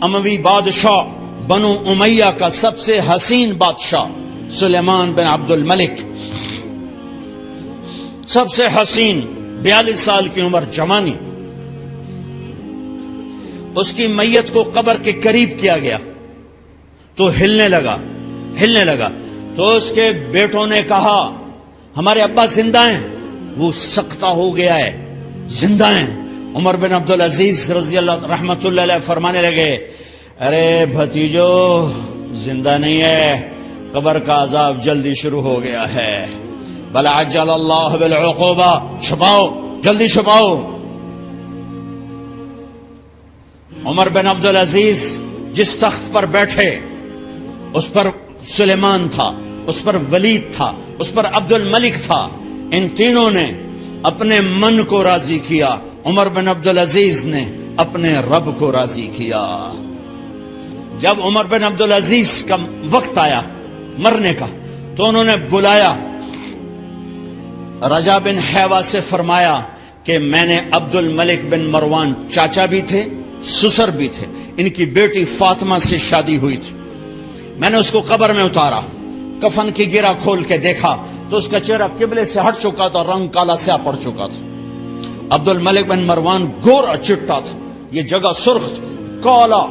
اموی بادشاہ بنو امیہ کا سب سے حسین بادشاہ سلیمان بن عبد الملک، سب سے حسین، 42 سال کی عمر، جوانی، اس کی میت کو قبر کے قریب کیا گیا تو ہلنے لگا تو اس کے بیٹوں نے کہا ہمارے ابا زندہ ہیں، وہ سکتہ ہو گیا ہے، زندہ ہیں۔ عمر بن عبدالعزیز رضی اللہ رحمت اللہ علیہ فرمانے لگے ارے بھتیجو زندہ نہیں ہے، قبر کا عذاب جلدی شروع ہو گیا ہے، بل عجل اللہ بالعقوبہ، چھپاؤ، جلدی چھپاؤ۔ عمر بن عبدالعزیز جس تخت پر بیٹھے اس پر سلیمان تھا، اس پر ولید تھا، اس پر عبد الملک تھا، ان تینوں نے اپنے من کو راضی کیا، عمر بن عبدالعزیز نے اپنے رب کو راضی کیا۔ جب عمر بن عبدالعزیز کا وقت آیا مرنے کا تو انہوں نے بلایا رجا بن حیوہ سے، فرمایا کہ میں نے عبد الملک بن مروان چاچا بھی تھے، سسر بھی تھے، ان کی بیٹی فاطمہ سے شادی ہوئی تھی، میں نے اس کو قبر میں اتارا، کفن کی گرہ کھول کے دیکھا تو اس کا چہرہ قبلے سے ہٹ چکا تھا، رنگ کالا سیاہ پڑ چکا تھا۔ عبد الملک بن مروان گورا چٹا تھا، یہ جگہ سرخ تھی، کالا۔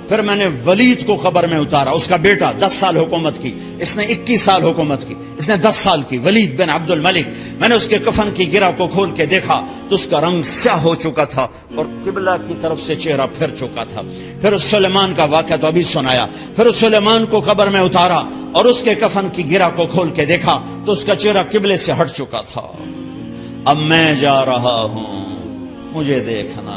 پھر میں نے ولید کو قبر میں اتارا، اس کا بیٹا 10 سال حکومت کی، اس نے 21 سال حکومت کی، اس نے 10 سال کی، ولید بن عبد الملک۔ میں نے اس کے کفن کی گرہ کو کھول کے دیکھا تو اس کا رنگ سیاہ ہو چکا تھا اور قبلہ کی طرف سے چہرہ پھر چکا تھا۔ پھر اس سلیمان کا واقعہ تو ابھی سنایا، پھر اس سلیمان کو قبر میں اتارا اور اس کے کفن کی گرہ کو کھول کے دیکھا تو اس کا چہرہ قبلے سے ہٹ چکا تھا۔ اب میں جا رہا ہوں، مجھے دیکھنا۔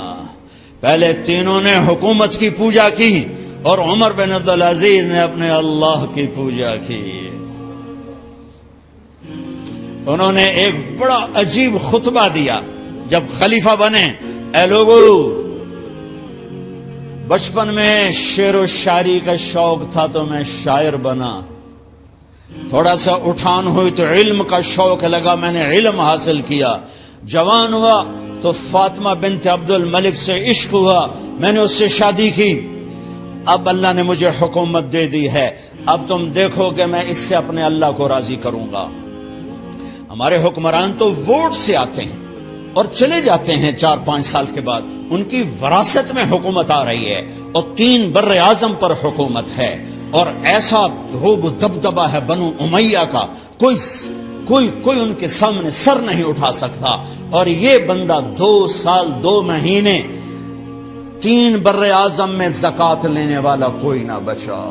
پہلے تینوں نے حکومت کی پوجا کی اور عمر بن عبدالعزیز نے اپنے اللہ کی پوجا کی۔ انہوں نے ایک بڑا عجیب خطبہ دیا جب خلیفہ بنے، اے لوگو، بچپن میں شعر و شاعری کا شوق تھا تو میں شاعر بنا، تھوڑا سا اٹھان ہوئی تو علم کا شوق لگا، میں نے علم حاصل کیا، جوان ہوا تو فاطمہ بنت عبد الملک سے عشق ہوا، میں نے اس سے شادی کی، اب اللہ نے مجھے حکومت دے دی ہے، اب تم دیکھو کہ میں اس سے اپنے اللہ کو راضی کروں گا۔ ہمارے حکمران تو ووٹ سے آتے ہیں اور چلے جاتے ہیں 4-5 سال کے بعد، ان کی وراثت میں حکومت آ رہی ہے اور 3 بر اعظم پر حکومت ہے اور ایسا دھوب و دبدبا ہے بنو امیہ کا، کوئی ان کے سامنے سر نہیں اٹھا سکتا، اور یہ بندہ 2 سال 2 مہینے 3 بر اعظم میں زکوٰۃ لینے والا کوئی نہ بچا،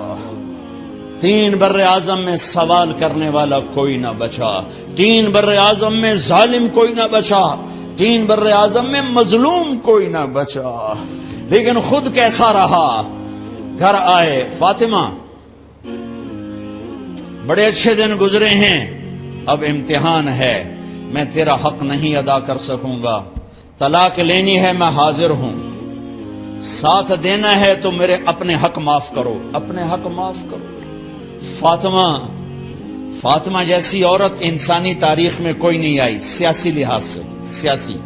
3 بر اعظم میں سوال کرنے والا کوئی نہ بچا، 3 بر اعظم میں ظالم کوئی نہ بچا، 3 بر اعظم میں مظلوم کوئی نہ بچا، لیکن خود کیسا رہا؟ گھر آئے، فاطمہ بڑے اچھے دن گزرے ہیں، اب امتحان ہے، میں تیرا حق نہیں ادا کر سکوں گا، طلاق لینی ہے میں حاضر ہوں، ساتھ دینا ہے تو میرے اپنے حق معاف کرو، اپنے حق معاف کرو۔ فاطمہ جیسی عورت انسانی تاریخ میں کوئی نہیں آئی، سیاسی لحاظ سے، سیاسی،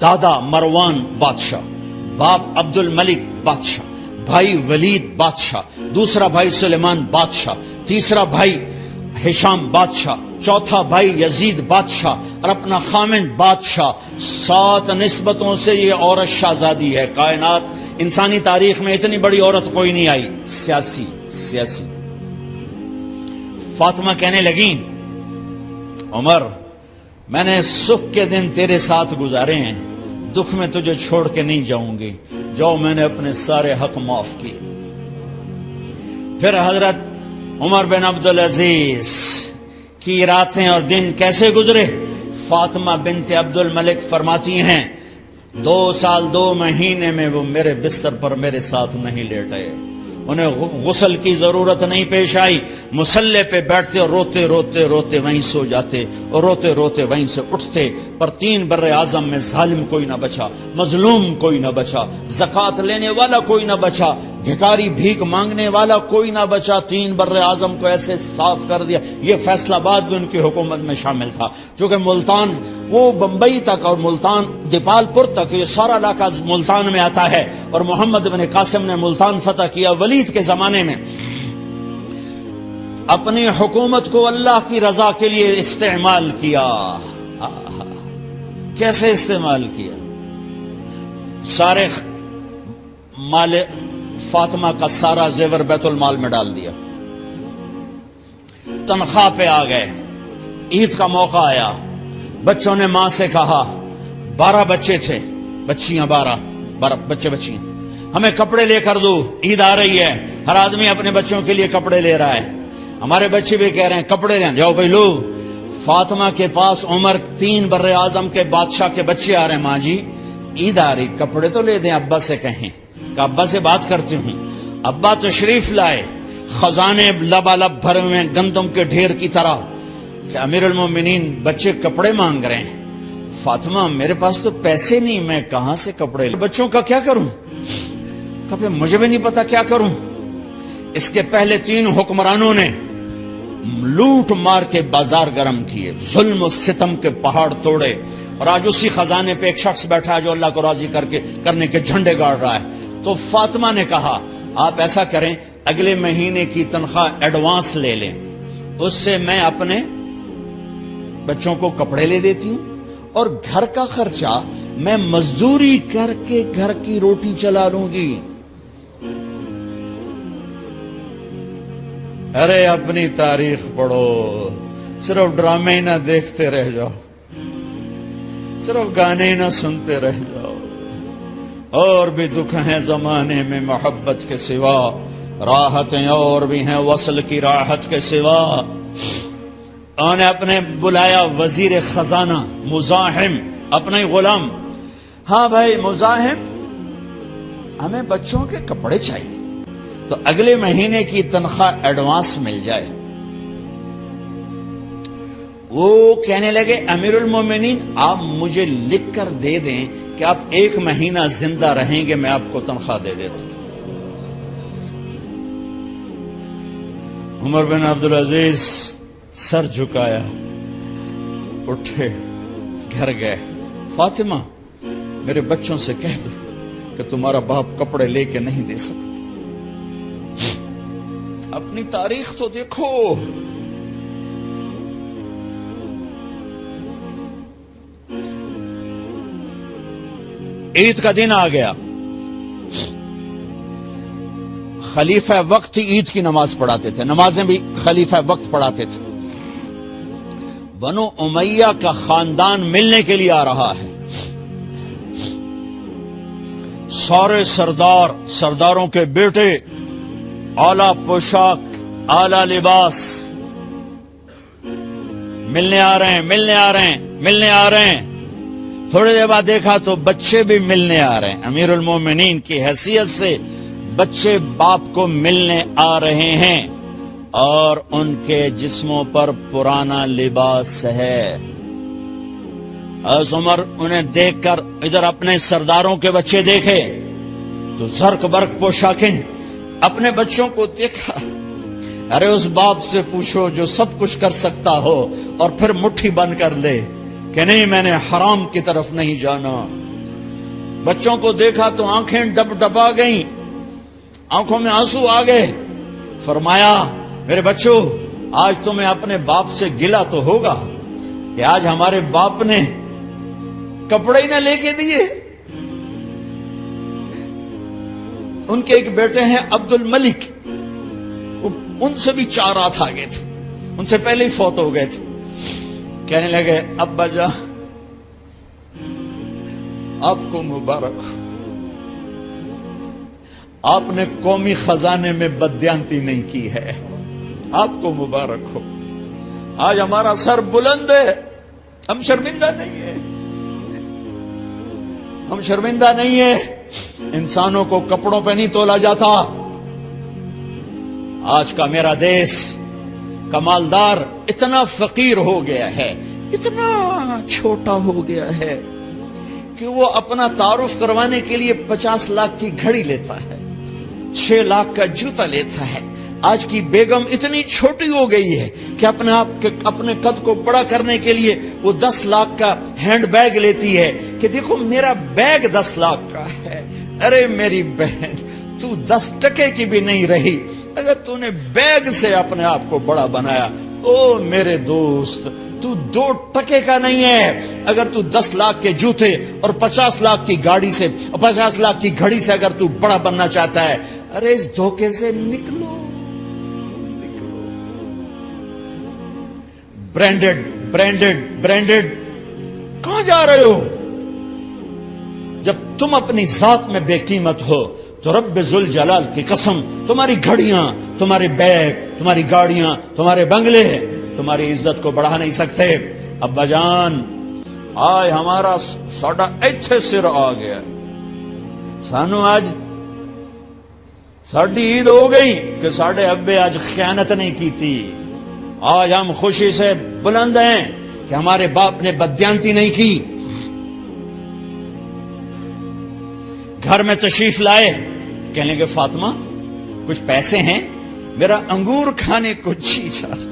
دادا مروان بادشاہ، باپ عبد الملک بادشاہ، بھائی ولید بادشاہ، دوسرا بھائی سلیمان بادشاہ، تیسرا بھائی ہشام بادشاہ، چوتھا بھائی یزید بادشاہ اور اپنا خامند بادشاہ، 7 نسبتوں سے یہ عورت شہزادی ہے۔ کائنات انسانی تاریخ میں اتنی بڑی عورت کوئی نہیں آئی، سیاسی۔ فاطمہ کہنے لگیں عمر، میں نے سکھ کے دن تیرے ساتھ گزارے ہیں، دکھ میں تجھے چھوڑ کے نہیں جاؤں گی، جاؤ میں نے اپنے سارے حق معاف کیے۔ پھر حضرت عمر بن عبدالعزیز کی راتیں اور دن کیسے گزرے؟ فاطمہ بنت عبد الملک فرماتی ہیں 2 سال 2 مہینے میں وہ میرے بستر پر میرے ساتھ نہیں لیٹے، انہیں غسل کی ضرورت نہیں پیش آئی، مصلے پہ بیٹھتے اور روتے روتے روتے وہیں سو جاتے اور روتے روتے وہیں سے اٹھتے، پر 3 بر اعظم میں ظالم کوئی نہ بچا، مظلوم کوئی نہ بچا، زکوٰۃ لینے والا کوئی نہ بچا، بھکاری بھیک مانگنے والا کوئی نہ بچا، 3 بر اعظم کو ایسے صاف کر دیا۔ یہ فیصلہ آباد بھی ان کی حکومت میں شامل تھا، چونکہ ملتان وہ بمبئی تک اور ملتان دیپال پور تک، یہ سارا علاقہ ملتان میں آتا ہے، اور محمد بن قاسم نے ملتان فتح کیا ولید کے زمانے میں۔ اپنی حکومت کو اللہ کی رضا کے لیے استعمال کیا۔ کیسے استعمال کیا؟ سارے مال فاطمہ کا سارا زیور بیت المال میں ڈال دیا، تنخواہ پہ آ گئے، عید کا موقع آیا، بچوں نے ماں سے کہا، 12 بچے تھے، بچیاں 12 بچے بچیاں، ہمیں کپڑے لے کر دو، عید آ رہی ہے، ہر آدمی اپنے بچوں کے لیے کپڑے لے رہا ہے، ہمارے بچے بھی کہہ رہے ہیں کپڑے لیں، جاؤ بھائی لو۔ فاطمہ کے پاس عمر 3 بر اعظم کے بادشاہ کے بچے آ رہے ہیں، ماں جی عید آ رہی، کپڑے تو لے دیں، ابا سے کہیں کہ ابا سے بات کرتی ہوں۔ ابا تشریف لائے، خزانے لبالب بھرے ہوئے گندم کے ڈھیر کی طرح، کہ امیر المومنین بچے کپڑے مانگ رہے ہیں۔ فاطمہ میرے پاس تو پیسے نہیں، میں کہاں سے کپڑے لوں، بچوں کا کیا کروں؟ کہ مجھے بھی نہیں پتا کیا کروں۔ اس کے پہلے 3 حکمرانوں نے لوٹ مار کے بازار گرم کیے، ظلم و ستم کے پہاڑ توڑے، اور آج اسی خزانے پہ ایک شخص بیٹھا ہے جو اللہ کو راضی کرنے کے جھنڈے گاڑ رہا ہے۔ تو فاطمہ نے کہا آپ ایسا کریں، اگلے مہینے کی تنخواہ ایڈوانس لے لیں، اس سے میں اپنے بچوں کو کپڑے لے دیتی ہوں، اور گھر کا خرچہ میں مزدوری کر کے گھر کی روٹی چلا لوں گی۔ ارے اپنی تاریخ پڑھو، صرف ڈرامے نہ دیکھتے رہ جاؤ، صرف گانے نہ سنتے رہ جاؤ۔ اور بھی دکھ ہیں زمانے میں محبت کے سوا، راحتیں اور بھی ہیں وصل کی راحت کے سوا۔ انہوں نے اپنے بلایا وزیر خزانہ مزاحم، اپنا ہی غلام، ہاں بھائی مزاحم ہمیں بچوں کے کپڑے چاہیے، تو اگلے مہینے کی تنخواہ ایڈوانس مل جائے۔ وہ کہنے لگے امیر المومنین آپ مجھے لکھ کر دے دیں کہ آپ 1 مہینہ زندہ رہیں گے، میں آپ کو تنخواہ دے دیتا ہوں۔ عمر بن عبدالعزیز سر جھکایا، اٹھے، گھر گئے، فاطمہ میرے بچوں سے کہہ دو کہ تمہارا باپ کپڑے لے کے نہیں دے سکتا۔ اپنی تاریخ تو دیکھو، عید کا دن آ گیا، خلیفہ وقت عید کی نماز پڑھاتے تھے، نمازیں بھی خلیفہ وقت پڑھاتے تھے۔ بنو امیہ کا خاندان ملنے کے لیے آ رہا ہے، سارے سرداروں کے بیٹے اعلی پوشاک، اعلی لباس، ملنے آ رہے ہیں۔ تھوڑی دیر بعد دیکھا تو بچے بھی ملنے آ رہے ہیں، امیر المومنین کی حیثیت سے بچے باپ کو ملنے آ رہے ہیں، اور ان کے جسموں پر پرانا لباس ہے۔ حضرت عمر انہیں دیکھ کر ادھر اپنے سرداروں کے بچے دیکھے تو زرق برق پوشاکیں، اپنے بچوں کو دیکھا، ارے اس باپ سے پوچھو جو سب کچھ کر سکتا ہو اور پھر مٹھی بند کر لے کہ نہیں میں نے حرام کی طرف نہیں جانا۔ بچوں کو دیکھا تو آنکھیں ڈب ڈبا گئیں، آنکھوں میں آنسو آ گئے۔ فرمایا میرے بچوں آج تمہیں اپنے باپ سے گلہ تو ہوگا کہ آج ہمارے باپ نے کپڑے ہی نہ لے کے دیے۔ ان کے ایک بیٹے ہیں عبد الملک، ان سے بھی 4 رات آگے تھے، ان سے پہلے ہی فوت ہو گئے تھے۔ کہنے لگے ابا جان آپ کو مبارک ہو، آپ نے قومی خزانے میں بددیانتی نہیں کی ہے، آپ کو مبارک ہو۔ آج ہمارا سر بلند ہے، ہم شرمندہ نہیں ہیں، ہم شرمندہ نہیں ہیں۔ انسانوں کو کپڑوں پہ نہیں تولا جاتا۔ آج کا میرا دیس کا مالدار اتنا فقیر ہو گیا ہے، اتنا چھوٹا ہو گیا ہے کہ وہ اپنا تعارف کروانے کے لیے 50 لاکھ کی گھڑی لیتا ہے، 6 لاکھ کا جوتا لیتا ہے، آج کی بیگم اتنی چھوٹی ہو گئی ہے کہ اپنے قد کو بڑا کرنے کے لیے وہ 10 لاکھ کا ہینڈ بیگ لیتی ہے کہ دیکھو میرا بیگ 10 لاکھ کا ہے. ارے میری بہن، تو 10 ٹکے کی بھی نہیں رہی اگر تو نے بیگ سے اپنے آپ کو بڑا بنایا. او میرے دوست، تو 2 ٹکے کا نہیں ہے اگر تو 10 لاکھ کے جوتے اور 50 لاکھ کی گاڑی سے اور 50 لاکھ کی گھڑی سے اگر تو بڑا بننا چاہتا ہے. ارے اس دھوکے سے نکلو. برینڈڈ کہاں جا رہے ہو؟ جب تم اپنی ذات میں بے قیمت ہو تو رب ذوالجلال کی قسم تمہاری گھڑیاں، تمہارے بیگ، تمہاری گاڑیاں، تمہارے بنگلے تمہاری عزت کو بڑھا نہیں سکتے. ابا جان آج ہمارا ساڈا ایتھے سر آ گیا. سانو آج ساڈی عید ہو گئی کہ ساڈے ابے آج خیانت نہیں کی تھی. آج ہم خوشی سے بلند ہیں کہ ہمارے باپ نے بددیانتی نہیں کی. گھر میں تشریف لائے، کہنے لگے فاطمہ کچھ پیسے ہیں، میرا انگور کھانے کو جی چاہ.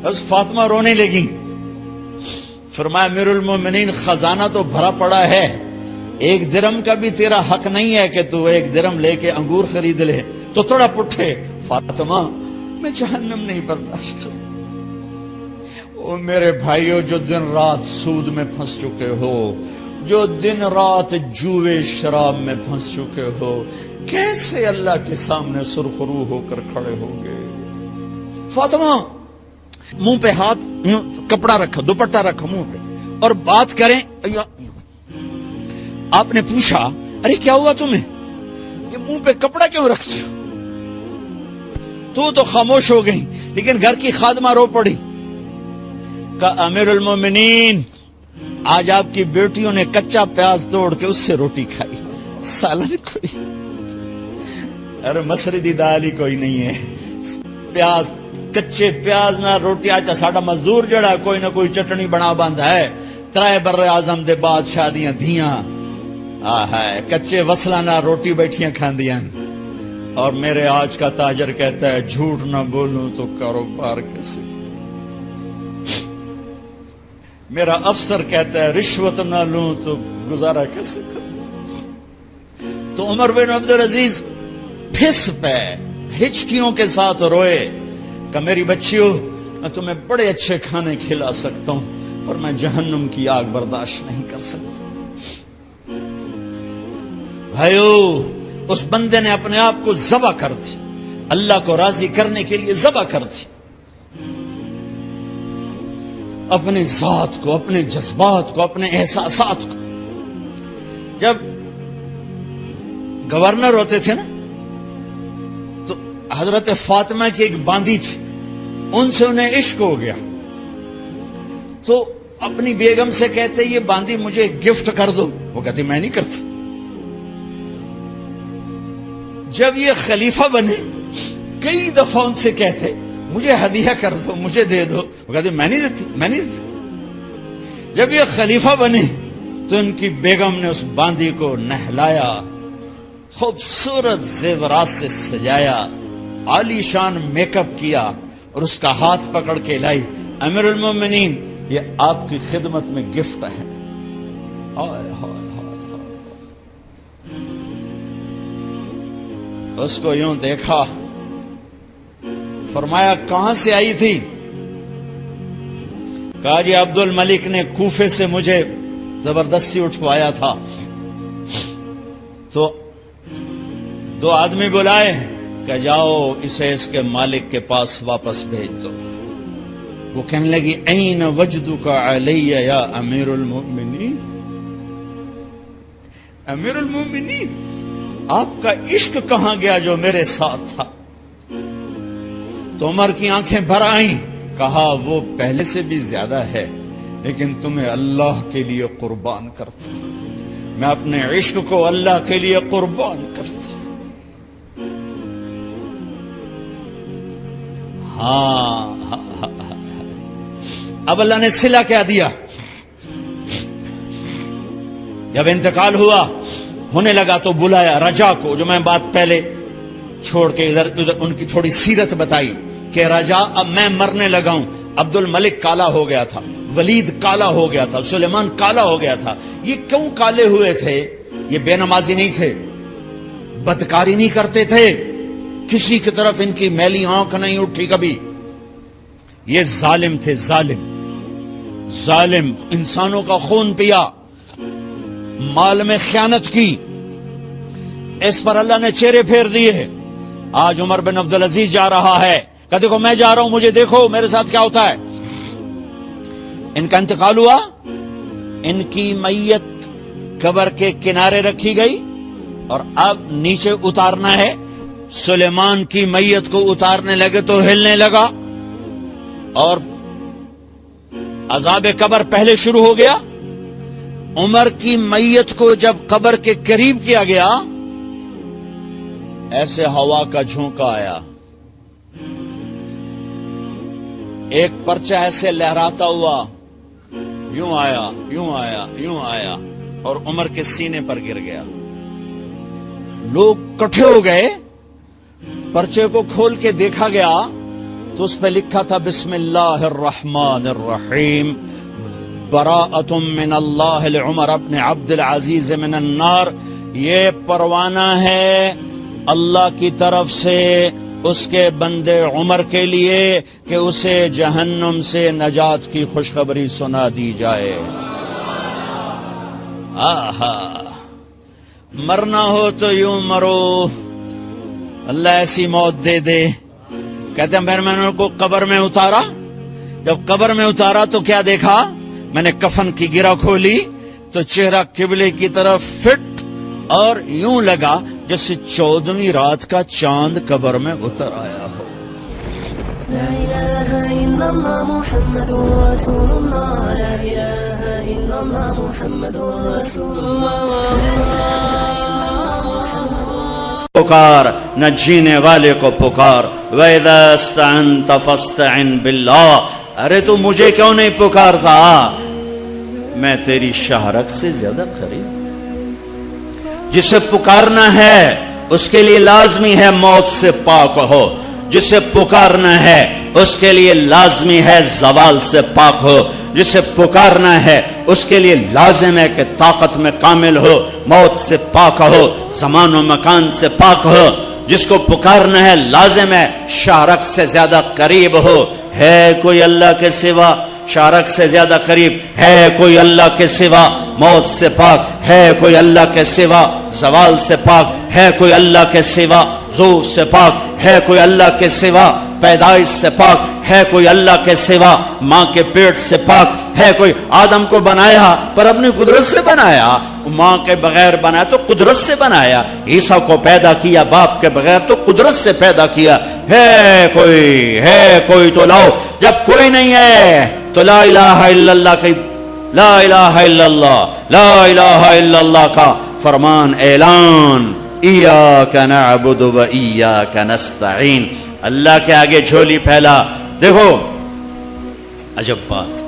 بس فاطمہ رونے لگی. فرمایا امیر المومنین خزانہ تو بھرا پڑا ہے، 1 درم کا بھی تیرا حق نہیں ہے کہ تو 1 درم لے کے انگور خرید لے. تو تھوڑا پٹھے. فاطمہ میں جہنم نہیں برداشت کر سکتا. او میرے بھائیو، جو دن رات سود میں پھنس چکے ہو، جو دن رات جوے شراب میں پھنس چکے ہو، کیسے اللہ کے سامنے سرخرو ہو کر کھڑے ہوگے؟ فاطمہ منہ پہ ہاتھ، کپڑا رکھا، دوپٹہ رکھا منہ پہ اور بات کریں. آپ نے پوچھا ارے کیا ہوا تمہیں، یہ منہ پہ کپڑا کیوں رکھتے ہو؟ تو خاموش ہو گئی، لیکن گھر کی خادمہ رو پڑی. کہا امیر المومنین آج آپ کی بیٹیوں نے کچا پیاز توڑ کے اس سے روٹی کھائی، سالن کوئی. ارے مسردی دال ہی کوئی نہیں ہے، پیاز، کچے پیاز نہ روٹی. آج ساڈا مزدور جڑا کوئی نہ کوئی چٹنی بنا باندا ہے. 3 بر اعظم دے بعد شادیاں دھیاں ہے کچے وصلہ نہ روٹی بیٹھیاں کھاندیاں. اور میرے آج کا تاجر کہتا ہے جھوٹ نہ بولوں تو کاروبار کیسے. میرا افسر کہتا ہے رشوت نہ لوں تو گزارا کیسے کروں. تو عمر بن عبدالعزیز پھس پہ ہچکیوں کے ساتھ روئے کہ میری بچیوں میں تمہیں بڑے اچھے کھانے کھلا سکتا ہوں اور میں جہنم کی آگ برداشت نہیں کر سکتا. بھائیو، اس بندے نے اپنے آپ کو ذبح کر دی، اللہ کو راضی کرنے کے لیے ذبح کر دی. اپنی ذات کو، اپنے جذبات کو، اپنے احساسات کو. جب گورنر ہوتے تھے نا تو حضرت فاطمہ کی ایک باندی تھی، ان سے انہیں عشق ہو گیا تو اپنی بیگم سے کہتے یہ باندی مجھے گفٹ کر دو. وہ کہتی میں نہیں کرتی. جب یہ خلیفہ بنے کئی دفعہ ان سے کہتے مجھے ہدیہ کر دو، مجھے دے دو. وہ کہتے میں نہیں دیتی. جب یہ خلیفہ بنے تو ان کی بیگم نے اس باندی کو نہلایا، خوبصورت زیورات سے سجایا، عالی شان میک اپ کیا اور اس کا ہاتھ پکڑ کے لائی. امیر المومنین یہ آپ کی خدمت میں گفٹ ہے. اس کو یوں دیکھا، فرمایا کہاں سے آئی تھی؟ کہا جی عبد الملک نے کوفے سے مجھے زبردستی اٹھوایا تھا. تو 2 آدمی بلائے کہ جاؤ اسے اس کے مالک کے پاس واپس بھیج دو. وہ کہنے لگی این وجدک علی یا امیر المؤمنین. امیر المؤمنین آپ کا عشق کہاں گیا جو میرے ساتھ تھا؟ تو عمر کی آنکھیں بھر آئیں. کہا وہ پہلے سے بھی زیادہ ہے لیکن تمہیں اللہ کے لیے قربان کرتا، میں اپنے عشق کو اللہ کے لیے قربان کرتا. ہاں اب اللہ نے صلہ کیا دیا. جب انتقال ہوا ہونے لگا تو بلایا رجا کو، جو میں بات پہلے چھوڑ کے ادھر ان کی تھوڑی سیرت بتائی کہ رجا اب میں مرنے لگا ہوں. عبد الملک کالا ہو گیا تھا، ولید کالا ہو گیا تھا، سلیمان کالا ہو گیا تھا. یہ کیوں کالے ہوئے تھے؟ یہ بے نمازی نہیں تھے، بدکاری نہیں کرتے تھے، کسی کی طرف ان کی میلی آنکھ نہیں اٹھی کبھی. یہ ظالم تھے، ظالم انسانوں کا خون پیا، مال میں خیانت کی. اس پر اللہ نے چہرے پھیر دیے. آج عمر بن عبدالعزیز جا رہا ہے کہ دیکھو میں جا رہا ہوں، مجھے دیکھو میرے ساتھ کیا ہوتا ہے. ان کا انتقال ہوا، ان کی میت قبر کے کنارے رکھی گئی اور اب نیچے اتارنا ہے. سلیمان کی میت کو اتارنے لگے تو ہلنے لگا اور عذاب قبر پہلے شروع ہو گیا. عمر کی میت کو جب قبر کے قریب کیا گیا، ایسے ہوا کا جھونکا آیا، ایک پرچہ ایسے لہراتا ہوا یوں آیا، یوں آیا، یوں آیا اور عمر کے سینے پر گر گیا. لوگ کٹھے ہو گئے، پرچے کو کھول کے دیکھا گیا تو اس پہ لکھا تھا بسم اللہ الرحمن الرحیم براءۃ من اللہ لعمر بن عبد العزیز من النار. یہ پروانہ ہے اللہ کی طرف سے اس کے بندے عمر کے لیے کہ اسے جہنم سے نجات کی خوشخبری سنا دی جائے. آہا، مرنا ہو تو یوں مرو، اللہ ایسی موت دے دے. کہتے ہیں پھر میں نے ان کو قبر میں اتارا. جب قبر میں اتارا تو کیا دیکھا؟ میں نے کفن کی گرہ کھولی تو چہرہ قبلے کی طرف فٹ اور یوں لگا جیسے 14ویں رات کا چاند قبر میں اتر آیا ہو. لا الہ الا اللہ محمد رسول اللہ، لا الہ الا اللہ محمد رسول اللہ. پکار نہ جینے والے کو پکار. وَإِذَا اسْتَعَنْتَ فَاسْتَعِنْ بِاللَّهِ. ارے تو مجھے کیوں نہیں پکارتا؟ میں تیری شہرک سے زیادہ قریب. جسے پکارنا ہے اس کے لیے لازمی ہے موت سے پاک ہو، جسے پکارنا ہے اس کے لیے لازمی ہے زوال سے پاک ہو، جسے پکارنا ہے اس کے لیے لازم ہے کہ طاقت میں کامل ہو، موت سے پاک ہو، زمان و مکان سے پاک ہو. جس کو پکارنا ہے لازم ہے شارک سے زیادہ قریب ہو. ہے کوئی اللہ کے سوا شارک سے زیادہ قریب؟ ہے کوئی اللہ کے سوا موت سے پاک؟ ہے کوئی اللہ کے سوا زوال سے پاک؟ ہے کوئی اللہ کے سوا زور سے پاک؟ ہے کوئی اللہ کے سوا پیدائش سے پاک؟ ہے کوئی اللہ کے سوا ماں کے پیٹ سے پاک؟ ہے کوئی؟ آدم کو بنایا پر اپنی قدرت سے بنایا، ماں کے بغیر بنایا تو قدرت سے بنایا. عیسیٰ کو پیدا کیا باپ کے بغیر تو قدرت سے پیدا کیا. ہے کوئی تو لاؤ. جب کوئی نہیں ہے تو لا الہ الا اللہ کی، لا الہ الا اللہ، لا الہ الا اللہ کا فرمان اعلان. ایاک نعبد و ایاک نستعین. اللہ کے آگے جھولی پھیلا. دیکھو عجب بات،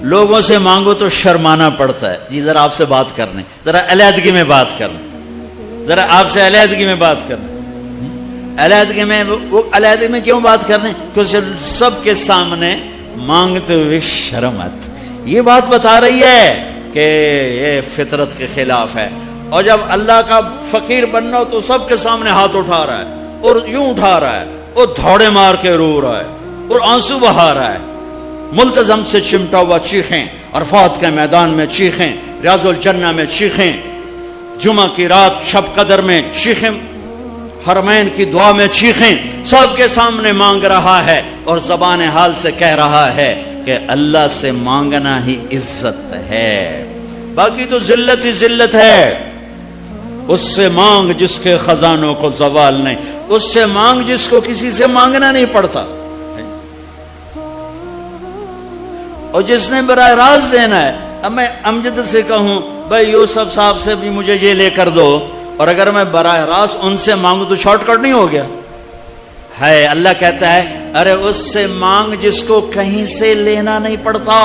لوگوں سے مانگو تو شرمانا پڑتا ہے. جی ذرا آپ سے بات کرنے، ذرا علیحدگی میں بات کرنے، ذرا آپ سے علیحدگی میں بات کرنے. علیحدگی میں وہ علیحدگی میں کیوں بات کرنے؟ کیونکہ سب کے سامنے مانگتے ہوئے شرم آتی. یہ بات بتا رہی ہے کہ یہ فطرت کے خلاف ہے. اور جب اللہ کا فقیر بننا ہو تو سب کے سامنے ہاتھ اٹھا رہا ہے اور یوں اٹھا رہا ہے اور دھوڑے مار کے رو رہا ہے اور آنسو بہا رہا ہے. ملتزم سے چمٹا ہوا چیخیں، عرفات کے میدان میں چیخیں، ریاض الجنہ میں چیخیں، جمعہ کی رات شب قدر میں چیخیں، حرمین کی دعا میں چیخیں. سب کے سامنے مانگ رہا ہے اور زبان حال سے کہہ رہا ہے کہ اللہ سے مانگنا ہی عزت ہے، باقی تو ذلت ہی ذلت ہے. اس سے مانگ جس کے خزانوں کو زوال نہیں، اس سے مانگ جس کو کسی سے مانگنا نہیں پڑتا، اور جس نے براہ راست دینا ہے. اب میں امجد سے کہوں بھائی یوسف صاحب سے بھی مجھے یہ لے کر دو، اور اگر میں براہ راست ان سے مانگوں تو شارٹ کٹ نہیں ہو گیا ہے. اللہ کہتا ہے ارے اس سے مانگ جس کو کہیں سے لینا نہیں پڑتا.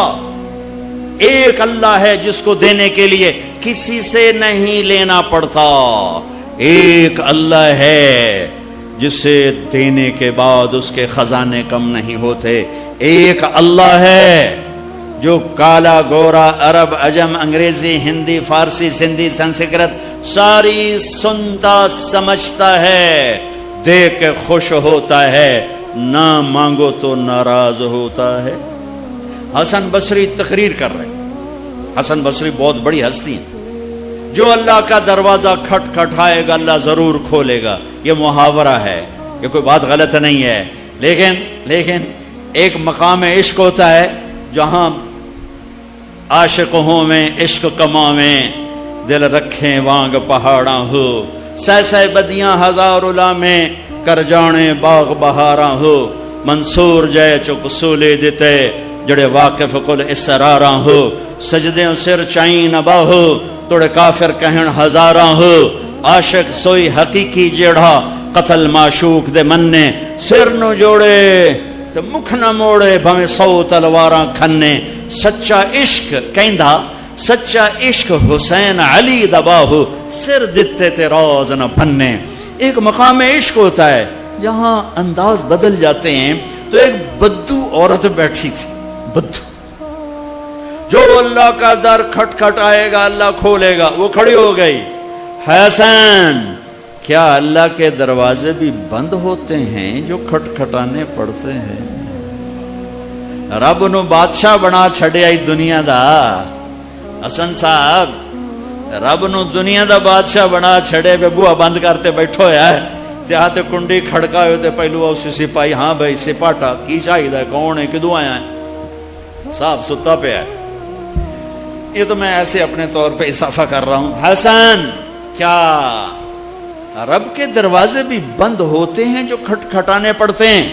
ایک اللہ ہے جس کو دینے کے لیے کسی سے نہیں لینا پڑتا. ایک اللہ ہے جسے دینے کے بعد اس کے خزانے کم نہیں ہوتے. ایک اللہ ہے جو کالا گورا عرب عجم انگریزی ہندی فارسی سندھی سنسکرت ساری سنتا سمجھتا ہے, دیکھ کے خوش ہوتا ہے, نہ مانگو تو ناراض ہوتا ہے. حسن بصری تقریر کر رہے. حسن بصری بہت بڑی ہستی ہیں. جو اللہ کا دروازہ کھٹ کھٹائے گا اللہ ضرور کھولے گا. یہ محاورہ ہے, یہ کوئی بات غلط نہیں ہے. لیکن ایک مقام عشق ہوتا ہے جہاں عاشق ہوں میں عشق کماویں, دل رکھیں وانگ پہاڑاں ہو, سہ بدیاں ہزار علامیں کر جانے باغ بہاراں ہو. منصور جے چک سولے دیتے جڑے واقف کل اسراراں ہو. سجدیں سر چائیں نبا ہو توڑے کافر کہن ہزاراں ہو. عاشق سوئی حقیقی جیڑا قتل معشوق دے مننے, سر نو جوڑے تے مکھ نہ موڑے بھویں 100 تلواراں کھنے. سچا عشق کہندا سچا عشق حسین علی دباہو, سر دتے تے راز نہ بھنے. ایک مقام عشق ہوتا ہے جہاں انداز بدل جاتے ہیں. تو ایک بدو عورت بیٹھی تھی, بدو, جو اللہ کا در کھٹ کھٹ آئے گا اللہ کھولے گا. وہ کھڑی ہو گئی, حسین کیا اللہ کے دروازے بھی بند ہوتے ہیں جو کھٹ کھٹانے پڑتے ہیں؟ رب نو بادشاہ بنا چھڑے آئی دنیا دا. حسن صاحب رب نو دنیا دا بادشاہ بنا چھڑے پہ بوا بند کرتے بیٹھو ہے. تیہاں تے کنڈی کھڑکا ہوئے تے پہلو اسی سپاہی, ہاں بھائی سپاٹا کی چاہیے ہے, کون ہے, کدوں آیا ہے؟ صاحب ستا پہ ہے. یہ تو میں ایسے اپنے طور پہ اضافہ کر رہا ہوں. حسن کیا رب کے دروازے بھی بند ہوتے ہیں جو کھٹ کھٹانے پڑتے ہیں؟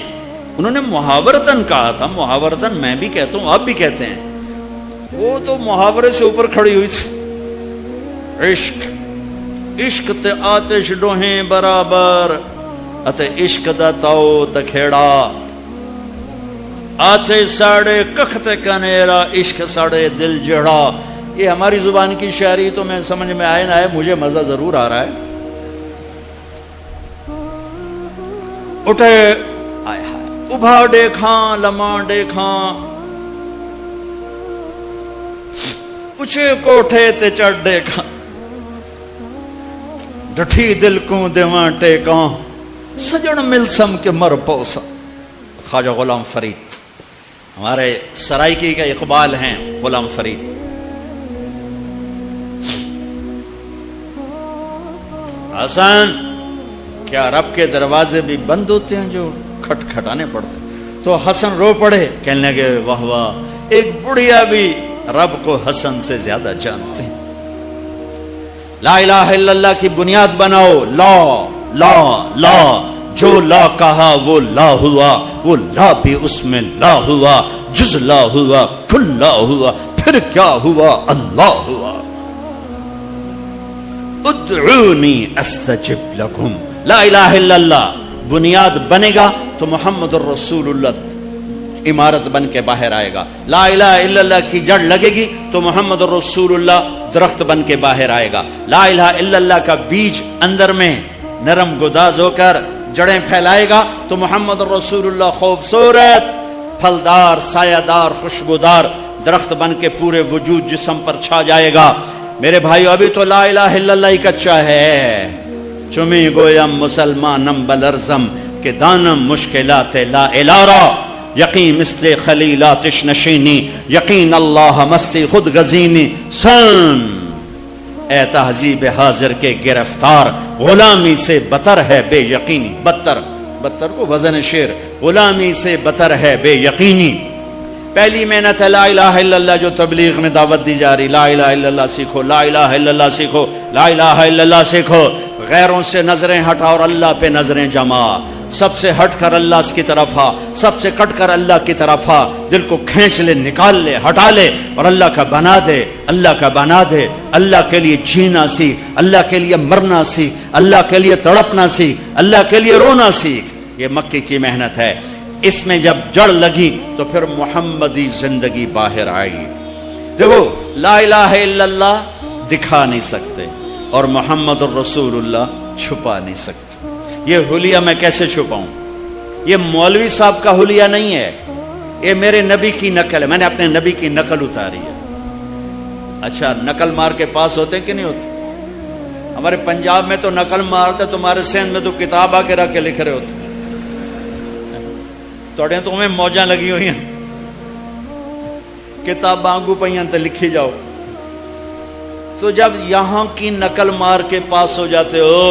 انہوں نے محاورتن کہا تھا. محاورتن میں بھی کہتا ہوں, آپ بھی کہتے ہیں. وہ تو محاورے سے اوپر کھڑی ہوئی تھی. عشق تے آتش ڈوہیں برابر اتے عشق دا تاؤ تکھیڑا. آتش ساڑے کخت کنیرا عشق ساڑے دل جڑا. یہ ہماری زبان کی شاعری تو میں سمجھ میں آئے نہ آئے, مجھے مزہ ضرور آ رہا ہے. اٹھے آئے ہائے ابھا دیکھاں لماں دیکھاں, اچھے کوٹھے تے چڑھ دیکھاں, ڈٹھی دل کو دیواں ٹیکاں, سجن ملسم کے مر پوسا. خواجہ غلام فرید ہمارے سرائکی کا اقبال ہیں. غلام فرید حسن کیا رب کے دروازے بھی بند ہوتے ہیں جو کھٹ کھٹانے پڑتے؟ تو حسن رو پڑے, کہنے لگے واہ واہ, ایک بڑھیا بھی رب کو حسن سے زیادہ جانتے ہیں. لا الہ الا اللہ کی بنیاد بناؤ. لا لا لا, جو لا کہا وہ لا ہوا, وہ لا بھی اس میں لا ہوا, جز لا ہوا, کل لا ہوا, پھر کیا ہوا, اللہ ہوا. ادعونی استجب لکم. لا الہ الا اللہ بنیاد بنے گا تو محمد الرسول اللہ عمارت بن کے باہر آئے گا. لا الہ الا اللہ کی جڑ لگے گی تو محمد الرسول اللہ درخت بن کے باہر آئے گا. لا الہ الا اللہ کا بیج اندر میں نرم گداز ہو کر جڑیں پھیلائے گا تو محمد الرسول اللہ خوبصورت پھلدار سایہ دار خوشبودار درخت بن کے پورے وجود جسم پر چھا جائے گا. میرے بھائیو ابھی تو لا الہ الا اللہ ہی کچا ہے. چمی گویم مسلمانم بلرزم کہ دانم مشکلات لا الارا, یقین مثل خلیلاتش نشینی, یقین اللہ مستی خود گزینی. سن اے تہذیب حاضر کے گرفتار, غلامی سے بتر ہے بے یقینی. بتر کو وزن شعر, غلامی سے بتر ہے بے یقینی. پہلی محنت ہے لا الہ الا اللہ جو تبلیغ میں دعوت دی جا رہی. لا الہ الا اللہ سیکھو, لا الہ الا اللہ سیکھو, لا الہ الا اللہ سیکھو. غیروں سے نظریں ہٹا اور اللہ پہ نظریں جما. سب سے ہٹ کر اللہ کی طرف آ, سب سے کٹ کر اللہ کی طرف آ. دل کو کھینچ لے, نکال لے, ہٹا لے اور اللہ کا بنا دے, اللہ کا بنا دے. اللہ کے لیے جینا سیکھ, اللہ کے لیے مرنا سیکھ, اللہ کے لیے تڑپنا سیکھ, اللہ کے لیے رونا سیکھ. یہ مکی کی محنت ہے. اس میں جب جڑ لگی تو پھر محمدی زندگی باہر آئی. دیکھو لا الہ الا اللہ دکھا نہیں سکتے اور محمد الرسول اللہ چھپا نہیں سکتے۔ یہ حلیہ میں کیسے چھپاؤں؟ یہ مولوی صاحب کا حلیہ نہیں ہے، یہ میرے نبی کی نقل ہے، میں نے اپنے نبی کی نقل اتاری ہے۔ اچھا نقل مار کے پاس ہوتے کہ نہیں ہوتے؟ ہمارے پنجاب میں تو نقل مارتے، تمہارے سندھ میں تو کتاب آ کے رکھ کے لکھ رہے ہوتے۔ توڑے تو ہمیں موجاں لگی ہوئی ہیں، کتاب آنگو پہیاں تے لکھی جاؤ۔ تو جب یہاں کی نقل مار کے پاس ہو جاتے ہو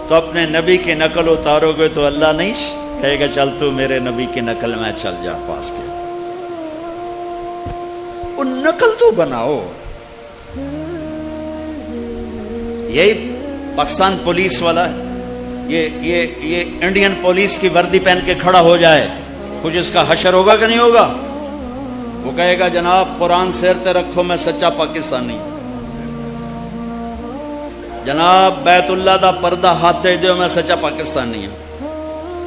تو اپنے نبی کی نقل اتارو گے تو اللہ نہیں کہے گا چل تو میرے نبی کی نقل میں چل جا پاس کے، وہ نقل تو بناؤ۔ یہی پاکستان پولیس والا ہے، یہ انڈین پولیس کی وردی پہن کے کھڑا ہو جائے، کچھ اس کا حشر ہوگا کہ نہیں ہوگا؟ وہ کہے گا جناب قرآن سیر تے رکھو میں سچا پاکستانی، جناب بیت اللہ دا پردہ ہاتھ تے دیو میں سچا پاکستانی ہوں۔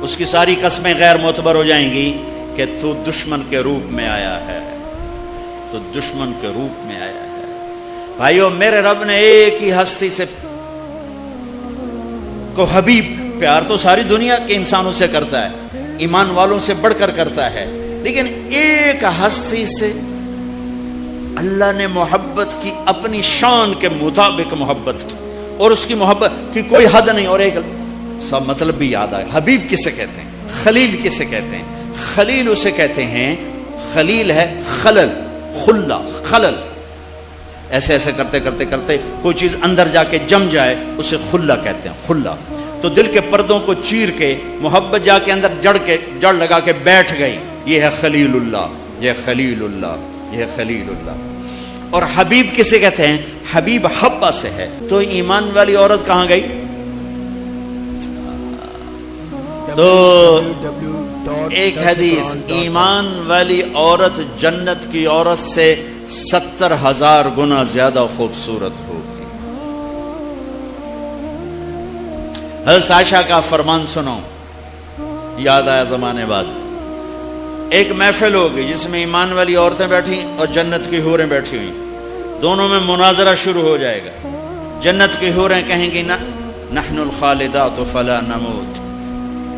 اس کی ساری قسمیں غیر معتبر ہو جائیں گی کہ تو دشمن کے روپ میں آیا ہے، تو دشمن کے روپ میں آیا ہے۔ بھائیو میرے رب نے ایک ہی ہستی سے کو حبیب، پیار تو ساری دنیا کے انسانوں سے کرتا ہے، ایمان والوں سے بڑھ کر کرتا ہے، لیکن ایک ہستی سے اللہ نے محبت کی، اپنی شان کے مطابق محبت کی، اور اس کی محبت کی کوئی حد نہیں۔ اور ایک سب مطلب بھی یاد آئے، حبیب کسے کہتے ہیں؟ خلیل کسے کہتے ہیں؟ خلیل اسے کہتے ہیں، خلیل ہے خلل، خلا، خلل، ایسے ایسے کرتے کرتے کرتے کوئی چیز اندر جا کے جم جائے اسے خلا کہتے ہیں، خلا۔ تو دل کے پردوں کو چیر کے محبت جا کے اندر جڑ لگا کے بیٹھ گئی، یہ ہے خلیل اللہ، یہ خلیل اللہ، یہ خلیل اللہ۔ اور حبیب کسے کہتے ہیں؟ حبیب حبہ سے ہے۔ تو ایمان والی عورت کہاں گئی؟ تو ایک حدیث، ایمان والی عورت جنت کی عورت سے 70,000 گنا زیادہ خوبصورت ہوگی۔ حضرت عائشہ کا فرمان سنو، یاد آیا زمانے بعد، ایک محفل ہوگی جس میں ایمان والی عورتیں بیٹھی اور جنت کی حوریں بیٹھی ہوئی، دونوں میں مناظرہ شروع ہو جائے گا۔ جنت کی حوریں کہیں گی نا نحن الخالدات فلا نموت،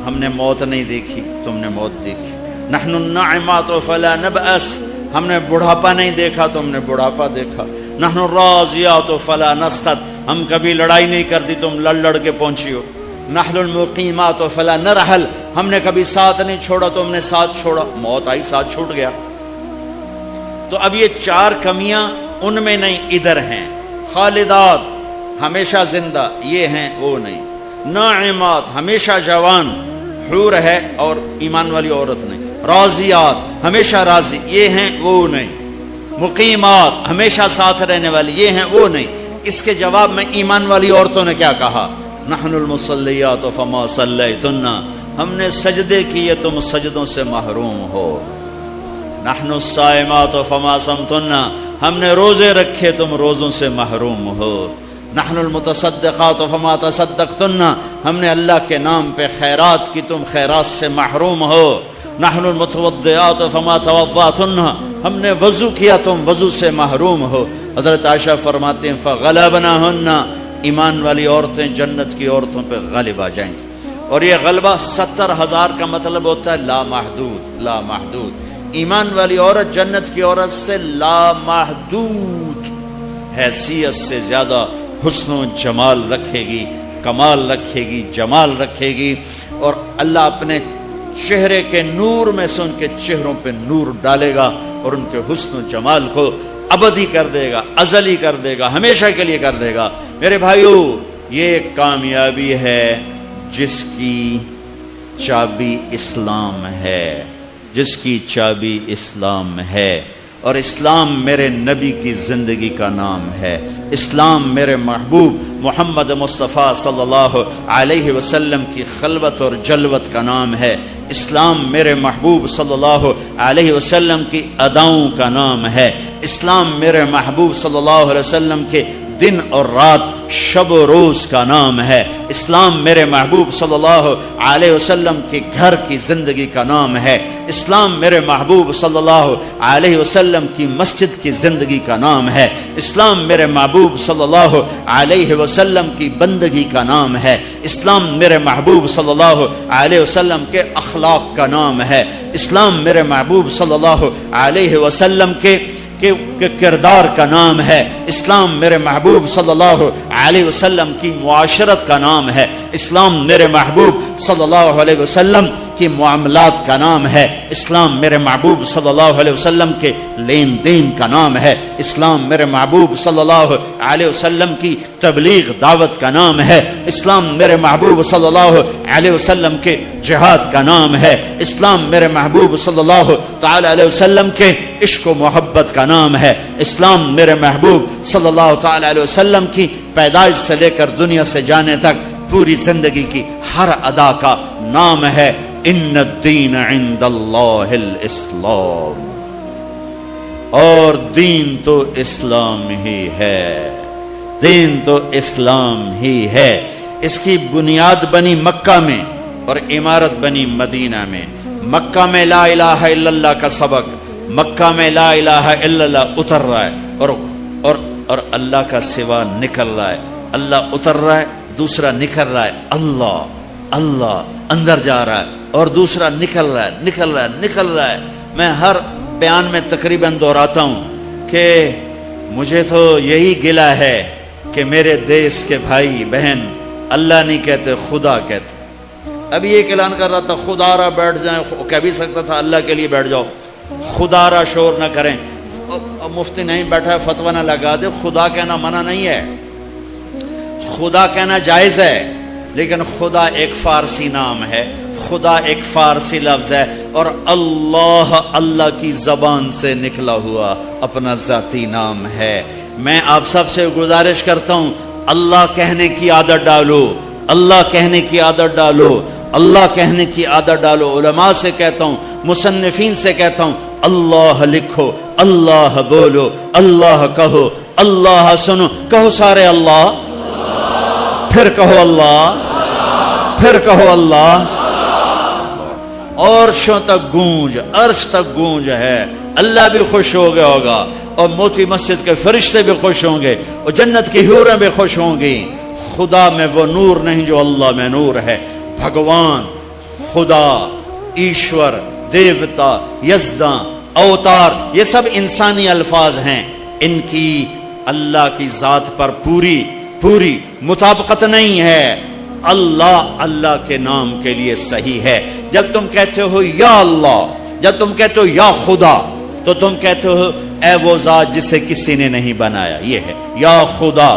ہم نے موت نہیں دیکھی تم نے موت دیکھی۔ نحن الناعمات فلا نبأس، ہم نے بڑھاپا نہیں دیکھا تم نے بڑھاپا دیکھا۔ نحن الراضیات فلا نسخط، ہم کبھی لڑائی نہیں کرتی تم لڑ کے پہنچی ہو۔ نحن المقیمات فلا نرحل، ہم نے کبھی ساتھ نہیں چھوڑا تم نے ساتھ چھوڑا، موت آئی ساتھ چھوٹ گیا۔ تو اب یہ چار کمیاں ان میں نہیں ادھر ہیں، خالدات ہمیشہ زندہ یہ ہیں وہ نہیں، ناعمات ہمیشہ جوان حور ہے اور ایمان والی عورت نہیں، راضیات ہمیشہ راضی یہ ہیں وہ نہیں، مقیمات ہمیشہ ساتھ رہنے والی یہ ہیں وہ نہیں۔ اس کے جواب میں ایمان والی عورتوں نے کیا کہا؟ نحن المصلیات فما صلیتن، ہم نے سجدے کیے تم سجدوں سے محروم ہو۔ نحن الصائمات فما صمتن، ہم نے روزے رکھے تم روزوں سے محروم ہو۔ نحن المتصدقات فما تصدقتن، ہم نے اللہ کے نام پہ خیرات کی تم خیرات سے محروم ہو۔ نحن المتوضئات فما توضأتن، ہم نے وضو کیا تم وضو سے محروم ہو۔ حضرت عائشہ فرماتے ہیں فغلبناہن، ایمان والی عورتیں جنت کی عورتوں پہ غالب آ جائیں گی۔ اور یہ غلبہ 70,000 کا مطلب ہوتا ہے لامحدود، لامحدود۔ ایمان والی عورت جنت کی عورت سے لامحدود حیثیت سے زیادہ حسن و جمال رکھے گی، کمال رکھے گی، جمال رکھے گی، اور اللہ اپنے چہرے کے نور میں سے ان کے چہروں پہ نور ڈالے گا اور ان کے حسن و جمال کو ابدی کر دے گا، ازلی کر دے گا، ہمیشہ کے لیے کر دے گا۔ میرے بھائیو یہ کامیابی ہے جس کی چابی اسلام ہے، جس کی چابی اسلام ہے، اور اسلام میرے نبی کی زندگی کا نام ہے، اسلام میرے محبوب محمد مصطفیٰ صلی اللہ علیہ وسلم کی خلوت اور جلوت کا نام ہے، اسلام میرے محبوب صلی اللہ علیہ وسلم کی اداؤں کا نام ہے، اسلام میرے محبوب صلی اللہ علیہ وسلم کے دن اور رات شب و روز کا نام ہے۔ اسلام میرے محبوب صلی اللہ علیہ وسلم کے گھر کی زندگی کا نام ہے۔ اسلام میرے محبوب صلی اللہ علیہ وسلم کی مسجد کی زندگی کا نام ہے۔ اسلام میرے محبوب صلی اللہ علیہ وسلم کی بندگی کا نام ہے۔ اسلام میرے محبوب صلی اللہ علیہ وسلم کے اخلاق کا نام ہے۔ اسلام میرے محبوب صلی اللہ علیہ وسلم کے کردار کا نام ہے۔ اسلام میرے محبوب صلی اللہ علیہ وسلم کی معاشرت کا نام ہے۔ اسلام میرے محبوب صلی اللہ علیہ وسلم کی معاملات کا نام ہے۔ اسلام میرے محبوب صلی اللہ علیہ وسلم کے لین دین کا نام ہے۔ اسلام میرے محبوب صلی اللہ علیہ وسلم کی تبلیغ دعوت کا نام ہے۔ اسلام میرے محبوب صلی اللہ علیہ وسلم کے جہاد کا نام ہے۔ اسلام میرے محبوب صلی اللہ تعالی علیہ وسلم کے عشق و محبت کا نام ہے۔ اسلام میرے محبوب صلی اللہ تعالی علیہ وسلم کی پیدائش سے لے کر دنیا سے جانے تک پوری زندگی کی ہر ادا کا نام ہے۔ ان الدین عند اللہ الاسلام، اور دین تو اسلام ہی ہے، دین تو اسلام ہی ہے۔ اس کی بنیاد بنی مکہ میں اور عمارت بنی مدینہ میں۔ مکہ میں لا الہ الا اللہ کا سبق، مکہ میں لا الہ الا اللہ اتر رہا ہے اور اللہ کا سوا نکل رہا ہے۔ اللہ اتر رہا ہے، دوسرا نکل رہا ہے، اللہ اللہ اندر جا رہا ہے، اور دوسرا نکل رہا ہے نکل رہا ہے نکل رہا ہے۔ میں ہر بیان میں تقریباً دہراتا ہوں کہ مجھے تو یہی گلہ ہے کہ میرے دیس کے بھائی بہن اللہ نہیں کہتے، خدا کہتے۔ ابھی ایک اعلان کر رہا تھا خدا را بیٹھ جائیں، کہہ بھی سکتا تھا اللہ کے لیے بیٹھ جاؤ، خدا را شور نہ کریں۔ مفتی نہیں بیٹھا ہے فتویٰ نہ لگا دے، خدا کہنا منع نہیں ہے، خدا کہنا جائز ہے، لیکن خدا ایک فارسی نام ہے، خدا ایک فارسی لفظ ہے، اور اللہ اللہ کی زبان سے نکلا ہوا اپنا ذاتی نام ہے۔ میں آپ سب سے گزارش کرتا ہوں اللہ کہنے کی عادت ڈالو، اللہ کہنے کی عادت ڈالو، اللہ کہنے کی عادت ڈالو۔ علماء سے کہتا ہوں، مصنفین سے کہتا ہوں، اللہ لکھو، اللہ بولو، اللہ کہو، اللہ سنو، کہو سارے اللہ، پھر کہو اللہ، پھر کہو اللہ، عرشوں تک گونج، عرش تک گونج ہے۔ اللہ بھی خوش ہو گیا ہوگا، اور موتی مسجد کے فرشتے بھی خوش ہوں گے، اور جنت کی حوریں بھی خوش ہوں گی۔ خدا میں وہ نور نہیں جو اللہ میں نور ہے۔ بھگوان، خدا، ایشور، دیوتا، یزداں، اوتار، یہ سب انسانی الفاظ ہیں، ان کی اللہ کی ذات پر پوری مطابقت نہیں ہے۔ اللہ اللہ کے نام کے لیے صحیح ہے۔ جب تم کہتے ہو یا اللہ، جب تم کہتے ہو یا خدا، تو تم کہتے ہو اے وہ ذات جسے کسی نے نہیں بنایا، یہ ہے یا خدا،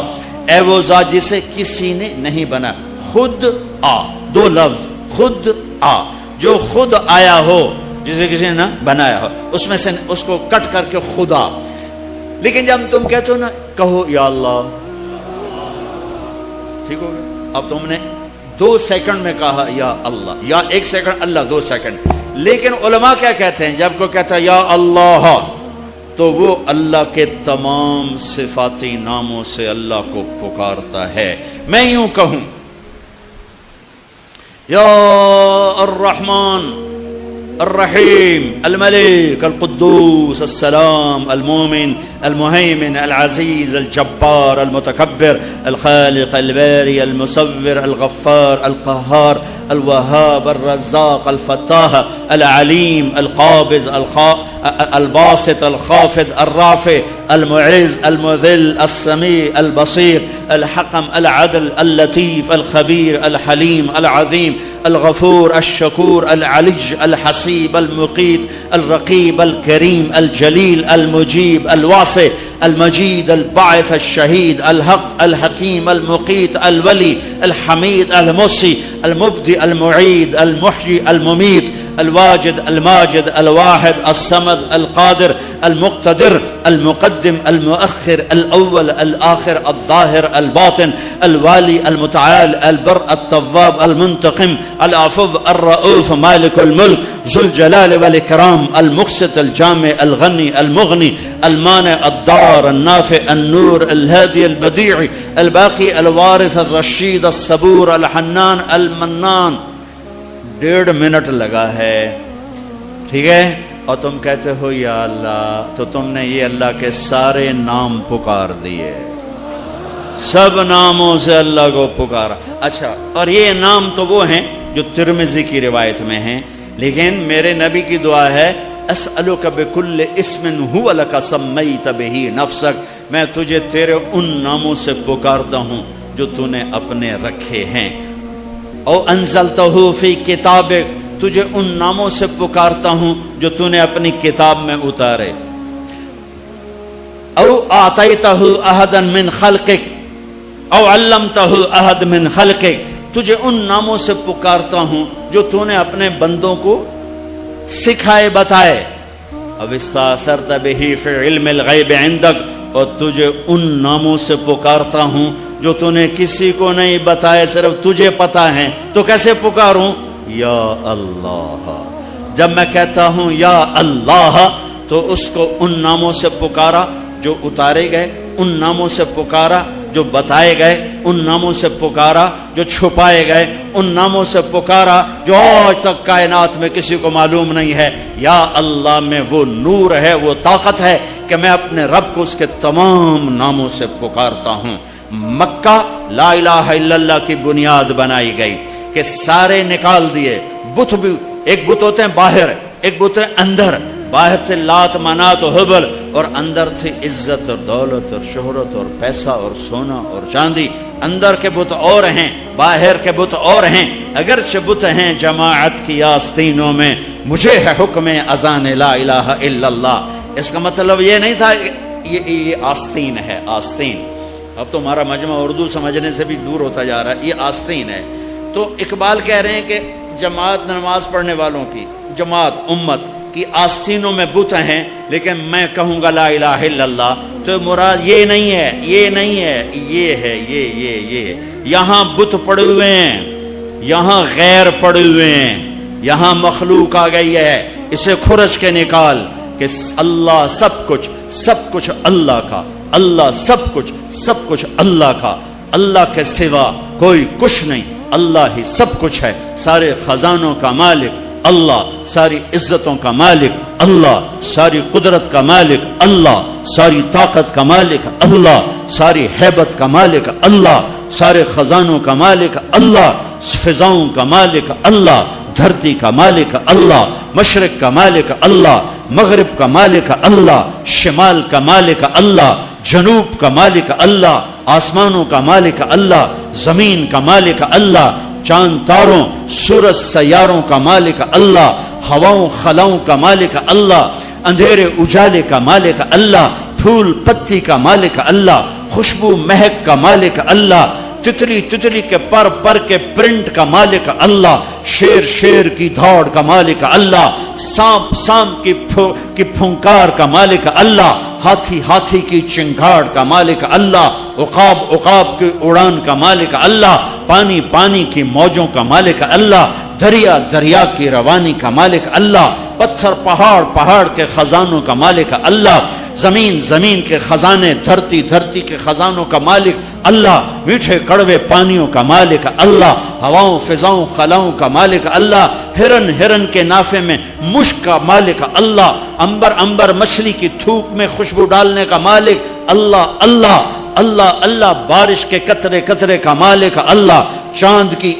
اے وہ ذات جسے کسی نے نہیں بنایا۔ خود آ، دو لفظ، خود آ، جو خود آیا ہو جسے کسی نے نہ بنایا ہو، اس میں سے اس کو کٹ کر کے خدا۔ لیکن جب تم کہتے ہو نا کہو یا اللہ، ٹھیک ہو گیا؟ اب تم نے 2 سیکنڈ میں کہا یا اللہ، یا 1 سیکنڈ اللہ 2 سیکنڈ۔ لیکن علماء کیا کہتے ہیں؟ جب کوئی کہتا ہے یا اللہ، تو وہ اللہ کے تمام صفاتی ناموں سے اللہ کو پکارتا ہے۔ میں یوں کہوں یا الرحمن الرحیم الملک القدوس السلام المؤمن المهيمن العزيز الجبار المتكبر الخالق الباري المصور الغفار القهار الوهاب الرزاق الفتاح العليم القابض الباسط الخافض الرافع المعز المذل السميع البصير الحكم العدل اللطيف الخبير الحليم العظيم الغفور الشكور العلي الحسيب المقيت الرقيب الكريم الجليل المجيب الواسع المجيد الباعث الشهيد الحق الحكيم المقيت الولي الحميد المحصي المبدئ المعيد المحيي المميت الواجد الماجد الواحد الصمد القادر المقتدر المقدم المؤخر الأول الآخر الظاهر الباطن الوالي المتعال البر التواب المنتقم العفو الرؤوف مالك الملك ذو الجلال والإكرام المقسط الجامع الغني المغني المانع الضار النافع النور الهادي البديع الباقي الوارث الرشید الصبور الحنان المنان. 1.5 منٹ لگا ہے، ٹھیک ہے، اور تم کہتے ہو یا اللہ، تو تم نے یہ اللہ کے سارے نام پکار دیے، سب ناموں سے اللہ کو پکارا. اچھا، اور یہ نام تو وہ ہیں جو ترمذی کی روایت میں ہیں، لیکن میرے نبی کی دعا ہے اسألک بکل اسم هو لک سمیت بہ نفسک، میں تجھے تیرے ان ناموں سے پکارتا ہوں جو تو نے اپنے رکھے ہیں. او انزلتہ فی کتابک، تجھے ان ناموں سے پکارتا ہوں جو تو نے اپنی کتاب میں اتارے. او اعطیتہ احدا من خلقک او علمتہ احد من خلقک، تجھے ان ناموں سے پکارتا ہوں جو تو نے اپنے بندوں کو سکھائے بتائے. اب استاثرت بہ فی علم الغیب عندک، اور تجھے ان ناموں سے پکارتا ہوں جو تو نے کسی کو نہیں بتائے، صرف تجھے پتا ہے. تو کیسے پکاروں؟ یا اللہ. جب میں کہتا ہوں یا اللہ تو اس کو ان ناموں سے پکارا جو اتارے گئے، ان ناموں سے پکارا جو بتائے گئے، ان ناموں سے پکارا جو چھپائے گئے، ان ناموں سے پکارا جو آج تک کائنات میں کسی کو معلوم نہیں ہے. یا اللہ میں وہ نور ہے، وہ طاقت ہے کہ میں اپنے رب کو اس کے تمام ناموں سے پکارتا ہوں. مکہ لا الہ الا اللہ کی بنیاد بنائی گئی کہ سارے نکال دیے بت بھی. ایک بت ہوتے ہیں باہر، ایک بت ہے اندر. باہر تھے لات منات و حبل، اور اندر تھی عزت اور دولت اور شہرت اور پیسہ اور سونا اور چاندی. اندر کے بت اور ہیں، باہر کے بت اور ہیں. اگرچہ بت ہیں جماعت کی آستینوں میں، مجھے ہے حکم اذان لا الہ الا اللہ. اس کا مطلب یہ نہیں تھا یہ آستین ہے، آستین. اب تو ہمارا مجمع اردو سمجھنے سے بھی دور ہوتا جا رہا ہے. یہ آستین ہے. تو اقبال کہہ رہے ہیں کہ جماعت نماز پڑھنے والوں کی، جماعت امت کی آستینوں میں بت ہیں، لیکن میں کہوں گا لا الہ الا اللہ تو مراد یہ نہیں ہے، یہ نہیں ہے، یہ ہے، یہ. یہاں بت پڑے ہوئے ہیں، یہاں غیر پڑے ہوئے ہیں، یہاں مخلوق آ گئی ہے. اسے کھرچ کے نکال کہ اللہ سب کچھ اللہ کا، اللہ سب کچھ اللہ کا. اللہ کے سوا کوئی کچھ نہیں، اللہ ہی سب کچھ ہے. سارے خزانوں کا مالک اللہ، ساری عزتوں کا مالک اللہ، ساری قدرت کا مالک اللہ، ساری طاقت کا مالک اللہ، ساری ہیبت کا مالک اللہ، سارے خزانوں کا مالک اللہ، فضاؤں کا مالک اللہ، دھرتی کا مالک اللہ، مشرق کا مالک اللہ، مغرب کا مالک اللہ، شمال کا مالک اللہ، جنوب کا مالک اللہ، آسمانوں کا مالک اللہ، زمین کا مالک اللہ، چاند تاروں سورج سیاروں کا مالک اللہ، ہواؤں خلاؤں کا مالک اللہ، اندھیرے اجالے کا مالک اللہ، پھول پتی کا مالک اللہ، خوشبو مہک کا مالک اللہ، تتلی کے پر کے پرنٹ کا مالک اللہ، شیر کی دھاڑ کا مالک اللہ، سانپ کی پھنکار کا مالک اللہ، ہاتھی کی چنگھاڑ کا مالک اللہ، عقاب کی اڑان کا مالک اللہ، پانی کی موجوں کا مالک اللہ، دریا کی روانی کا مالک اللہ، پتھر پہاڑ کے خزانوں کا مالک اللہ، زمین کے خزانے، دھرتی کے خزانوں کا مالک اللہ، میٹھے کڑوے پانیوں کا مالک اللہ، ہواؤں فضاؤں خلاؤں کا مالک اللہ، ہرن کے نافے میں مشک کا مالک اللہ، انبر مچھلی کی تھوک میں خوشبو ڈالنے کا مالک اللہ، بارش کے قطرے کا مالک اللہ، چاند کی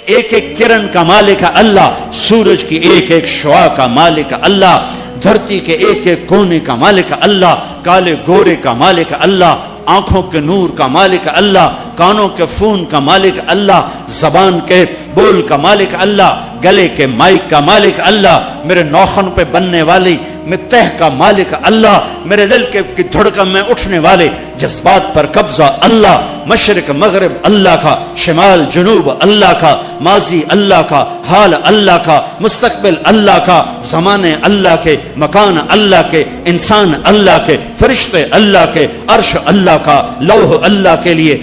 ایک کرن کا مالک اللہ، سورج کی ایک شعاع کا مالک اللہ، دھرتی کے ایک کونے کا مالک اللہ، کالے گورے کا مالک اللہ، آنکھوں کے نور کا مالک اللہ، کانوں کے فون کا مالک اللہ، زبان کے بول کا مالک اللہ، گلے کے مائک کا مالک اللہ، میرے ناخن پہ بننے والی میں تہ کا مالک اللہ، میرے دل کی دھڑکن میں اٹھنے والے جذبات پر قبضہ اللہ، مشرق مغرب اللہ کا، شمال جنوب اللہ کا، ماضی اللہ کا، حال اللہ کا، مستقبل اللہ کا، زمانے اللہ کے، مکان اللہ کے، انسان اللہ کے، فرشتے اللہ کے، عرش اللہ کا، لوح اللہ کے لیے،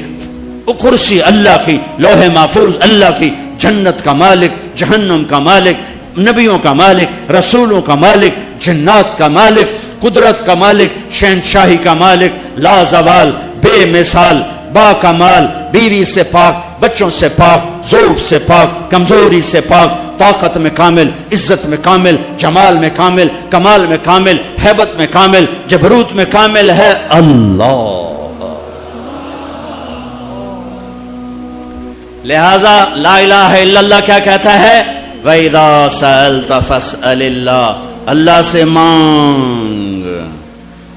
کرسی اللہ کی، لوح محفوظ اللہ کی، جنت کا مالک، جہنم کا مالک، نبیوں کا مالک، رسولوں کا مالک، جنات کا مالک، قدرت کا مالک، شہنشاہی کا مالک، لا زوال، بے مثال، با کمال، بیوی سے پاک، بچوں سے پاک، ذوق سے پاک، کمزوری سے پاک، طاقت میں کامل، عزت میں کامل، جمال میں کامل، کمال میں کامل، ہیبت میں کامل، جبروت میں کامل ہے اللہ۔ لہذا لا الہ الا اللہ کیا کہتا ہے؟ وَإِذَا سَأَلْتَ فَاسْأَلِ اللَّهِ، اللہ سے مانگ،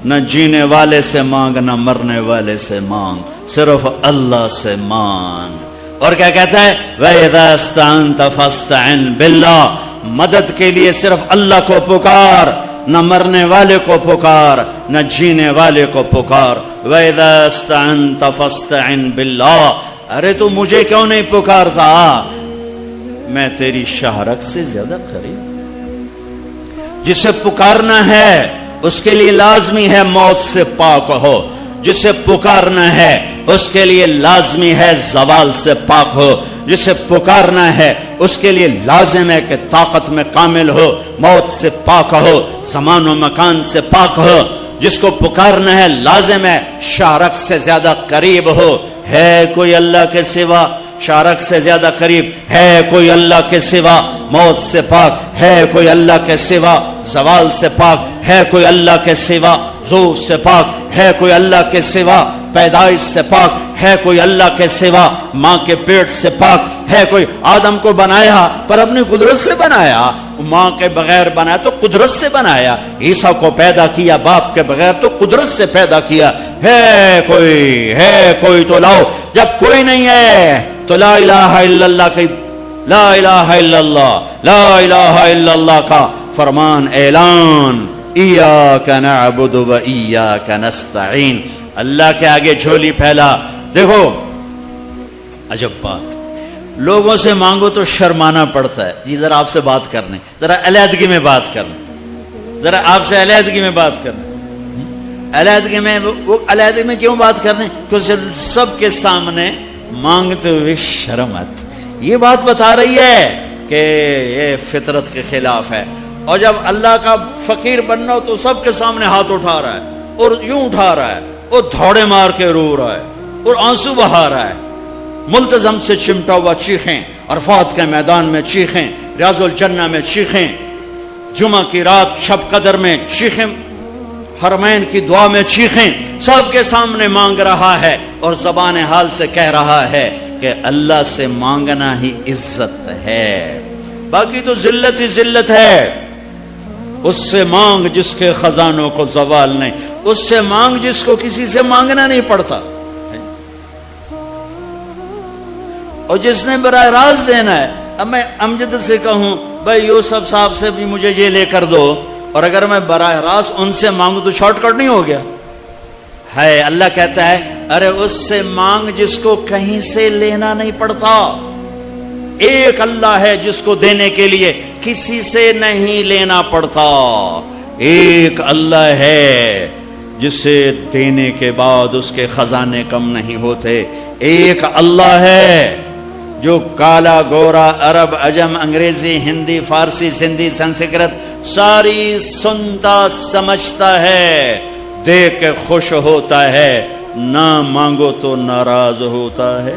نہ جینے والے سے مانگ، نہ مرنے والے سے مانگ، صرف اللہ سے مانگ۔ اور کیا کہتا ہے؟ وَإِذَا اسْتَعَنْتَ فَاسْتَعِنْ بِاللَّهِ، مدد کے لیے صرف اللہ کو پکار، نہ مرنے والے کو پکار، نہ جینے والے کو پکار۔ وَإِذَا اسْتَعَنْتَ فَاسْتَعِنْ بِاللَّهِ، ارے تو مجھے کیوں نہیں پکارتا؟ میں تیری شہرک سے زیادہ قریب۔ جسے پکارنا ہے اس کے لیے لازمی ہے موت سے پاک ہو، جسے پکارنا ہے اس کے لیے لازمی ہے زوال سے پاک ہو، جسے پکارنا ہے اس کے لیے لازم ہے کہ طاقت میں کامل ہو، موت سے پاک ہو، زمان و مکان سے پاک ہو۔ جس کو پکارنا ہے لازم ہے شہرک سے زیادہ قریب ہو۔ ہے کوئی اللہ کے سوا شارک سے زیادہ قریب؟ ہے کوئی اللہ کے سوا موت سے پاک؟ ہے کوئی اللہ کے سوا زوال سے پاک؟ ہے کوئی اللہ کے سوا ذوق سے پاک؟ ہے کوئی اللہ کے سوا پیدائش سے پاک؟ ہے کوئی اللہ کے سوا ماں کے پیٹ سے پاک؟ ہے کوئی؟ آدم کو بنایا پر اپنی قدرت سے بنایا، ماں کے بغیر بنایا تو قدرت سے بنایا، عیسیٰ کو پیدا کیا باپ کے بغیر تو قدرت سے پیدا کیا۔ ہے کوئی تو لاؤ، جب کوئی نہیں ہے تو لا الہ الا اللہ کی، لا الہ الا اللہ، لا الہ الا اللہ کا فرمان اعلان، ایاک نعبد و ایاک نستعین، اللہ کے آگے جھولی پھیلا۔ دیکھو عجب بات، لوگوں سے مانگو تو شرمانا پڑتا ہے، جی ذرا آپ سے بات کرنے، ذرا علیحدگی میں بات کرنے، ذرا آپ سے علیحدگی میں بات کرنے۔ علیحدگی میں وہ علیحدگی میں کیوں بات کرنے؟ کیونکہ سب کے سامنے مانگتے ہوئے شرم آتی۔ یہ بات بتا رہی ہے کہ یہ فطرت کے خلاف ہے۔ اور جب اللہ کا فقیر بننا ہو تو سب کے سامنے ہاتھ اٹھا رہا ہے اور یوں اٹھا رہا ہے اور دھوڑے مار کے رو رہا ہے اور آنسو بہا رہا ہے، ملتزم سے چمٹا ہوا چیخیں، عرفات کے میدان میں چیخیں، ریاض الجنہ میں چیخیں، جمعہ کی رات شب قدر میں چیخیں، حرمین کی دعا میں چیخیں، سب کے سامنے مانگ رہا ہے اور زبان حال سے کہہ رہا ہے کہ اللہ سے مانگنا ہی عزت ہے، باقی تو ذلت ہی ذلت ہے۔ اس سے مانگ جس کے خزانوں کو زوال نہیں، اس سے مانگ جس کو کسی سے مانگنا نہیں پڑتا، اور جس نے براہ راست دینا ہے۔ اب میں امجد سے کہوں بھائی یوسف صاحب سے بھی مجھے یہ لے کر دو، اور اگر میں براہ راست ان سے مانگوں تو شارٹ کٹ نہیں ہو گیا ہے؟ اللہ کہتا ہے ارے اس سے مانگ جس کو کہیں سے لینا نہیں پڑتا۔ ایک اللہ ہے جس کو دینے کے لیے کسی سے نہیں لینا پڑتا، ایک اللہ ہے جسے دینے کے بعد اس کے خزانے کم نہیں ہوتے، ایک اللہ ہے جو کالا گورا عرب عجم انگریزی ہندی فارسی سندھی سنسکرت ساری سنتا سمجھتا ہے، دیکھ کے خوش ہوتا ہے، نہ مانگو تو ناراض ہوتا ہے۔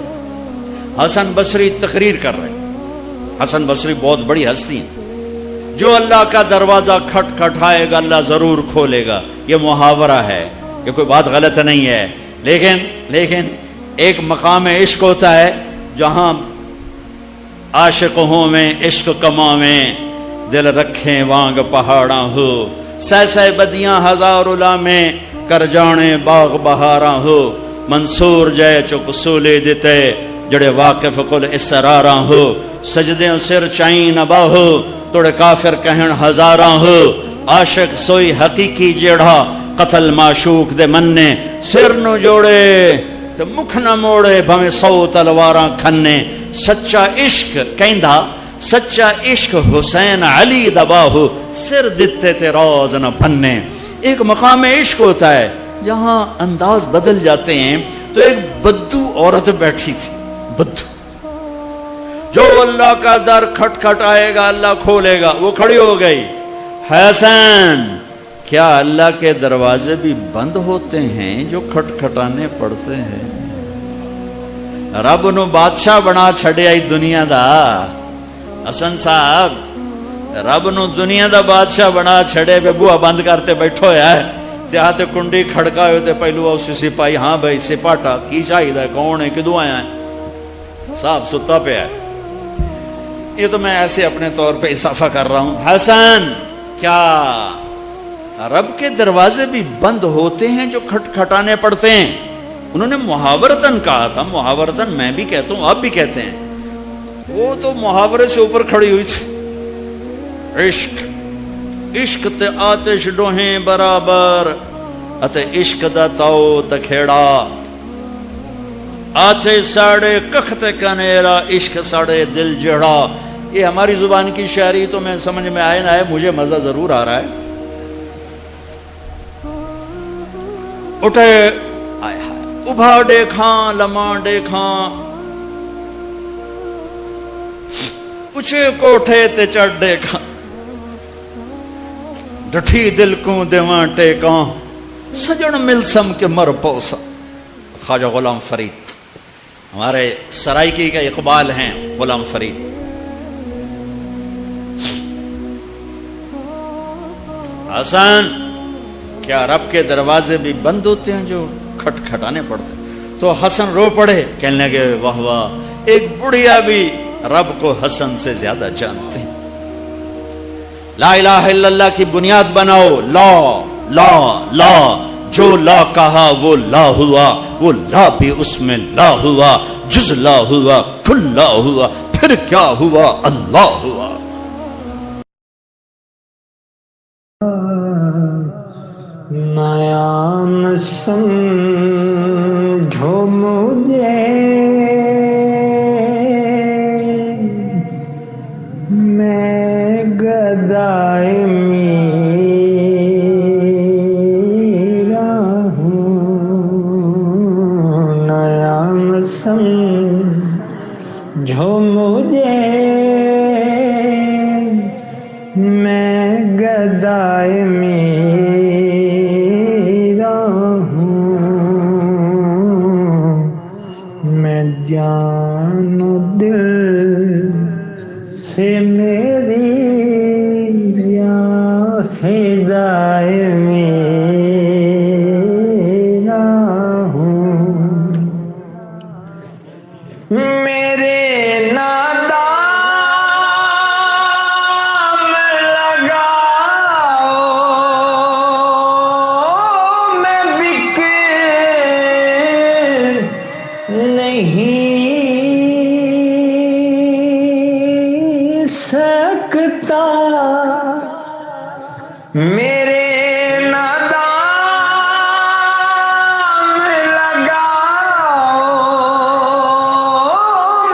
حسن بصری تقریر کر رہے ہیں، حسن بصری بہت بڑی ہستی ہیں، جو اللہ کا دروازہ کھٹکھٹائے گا اللہ ضرور کھولے گا، یہ محاورہ ہے، یہ کوئی بات غلط نہیں ہے، لیکن ایک مقام عشق ہوتا ہے جہاں عاشق ہوں میں عشق کماویں، دل رکھیں وانگ پہاڑاں ہو، سہ بدیاں ہزار الا میں کر جانے باغ بہاراں ہو، منصور جے چک سولے دیتے جڑے واقف کل اسراراں ہو، سجدے سر چائیں نبا ہو توڑے کافر کہن ہزاراں ہو، عاشق سوئی حقیقی جیڑا قتل معشوق دے مننے سر نو جوڑے تے مکھ نہ موڑے بھویں 100 تلواراں کھنے سچا عشق کہندا سچا عشق حسین علی دباہو سر دتے تے روز نہ بننے. ایک مقام عشق ہوتا ہے جہاں انداز بدل جاتے ہیں. تو ایک بدو عورت بیٹھی تھی, بدو, جو اللہ کا در کھٹ آئے گا اللہ کھولے گا, وہ کھڑی ہو گئی. حسین کیا اللہ کے دروازے بھی بند ہوتے ہیں جو کھٹکھٹانے پڑتے ہیں؟ رب نو بادشاہ بنا چھڑیا ہی دنیا دا. حسن صاحب رب نو دنیا دا بادشاہ بنا چھڑے پہ بوہا بند کرتے بیٹھو ہے تے کنڈی کھڑکا ہوئے تے پہلو اسی سپاہی, ہاں بھائی سپاٹا کی شاہد ہے, کون ہے, کدوں آیا ہے؟ صاحب ستا پہ ہے. یہ تو میں ایسے اپنے طور پہ اضافہ کر رہا ہوں. حسن کیا رب کے دروازے بھی بند ہوتے ہیں جو کھٹکھٹانے پڑتے ہیں؟ انہوں نے محاورتن کہا تھا, محاورتن میں بھی کہتا ہوں آپ بھی کہتے ہیں, وہ تو محاورے سے اوپر کھڑی ہوئی تھی. عشق عشق تے آتش ڈوہیں برابر اتے عشق دا تاؤ تکھیڑا, آتش ساڑے کخ تے کنیرا عشق ساڑے دل جڑا. یہ ہماری زبان کی شاعری تو میں سمجھ میں آئے نہ آئے, مجھے مزہ ضرور آ رہا ہے. اٹھے ابھا دیکھاں لمحہ دیکھاں, اچھے کوٹھے تے چڑھ دیکھاں, ڈٹھی دل کو دیواں ٹیکاں, سجن ملسم کے مر پوسا. خواجہ غلام فرید ہمارے سرائکی کا اقبال ہیں, غلام فرید. حسن کیا رب کے دروازے بھی بند ہوتے ہیں جو کھٹکھٹانے پڑتے ہیں؟ تو حسن رو پڑے, کہنے لگے واہ واہ, ایک بڑھیا بھی رب کو حسن سے زیادہ جانتے ہیں. لا الہ الا اللہ کی بنیاد بناؤ, لا لا لا, جو لا کہا وہ لا ہوا, وہ لا بھی اس میں لا ہوا, جز لا ہوا, کل لا ہوا, پھر کیا ہوا, اللہ ہوا. نیا سمجھو مجھے میں گدائے میرا ہوں. نیا سمجھو مجھے میں گدائے جان و دل سے میری یا فدائے میرا ہوں. میرے نادام لگاؤ, میں بک نہیں سکتا. میرے نادام لگاؤ,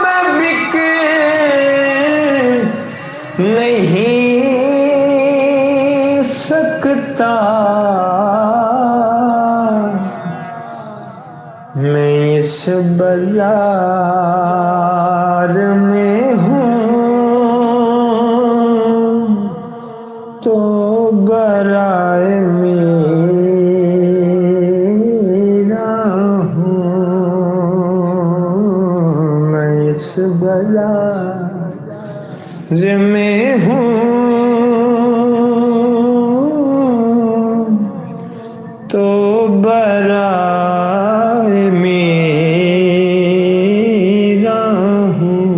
میں بک نہیں سکتا. میں اس بازار میں ہوں تو برائے میرا ہوں. میں اس بازار میں ہوں تو برائے میرا ہوں.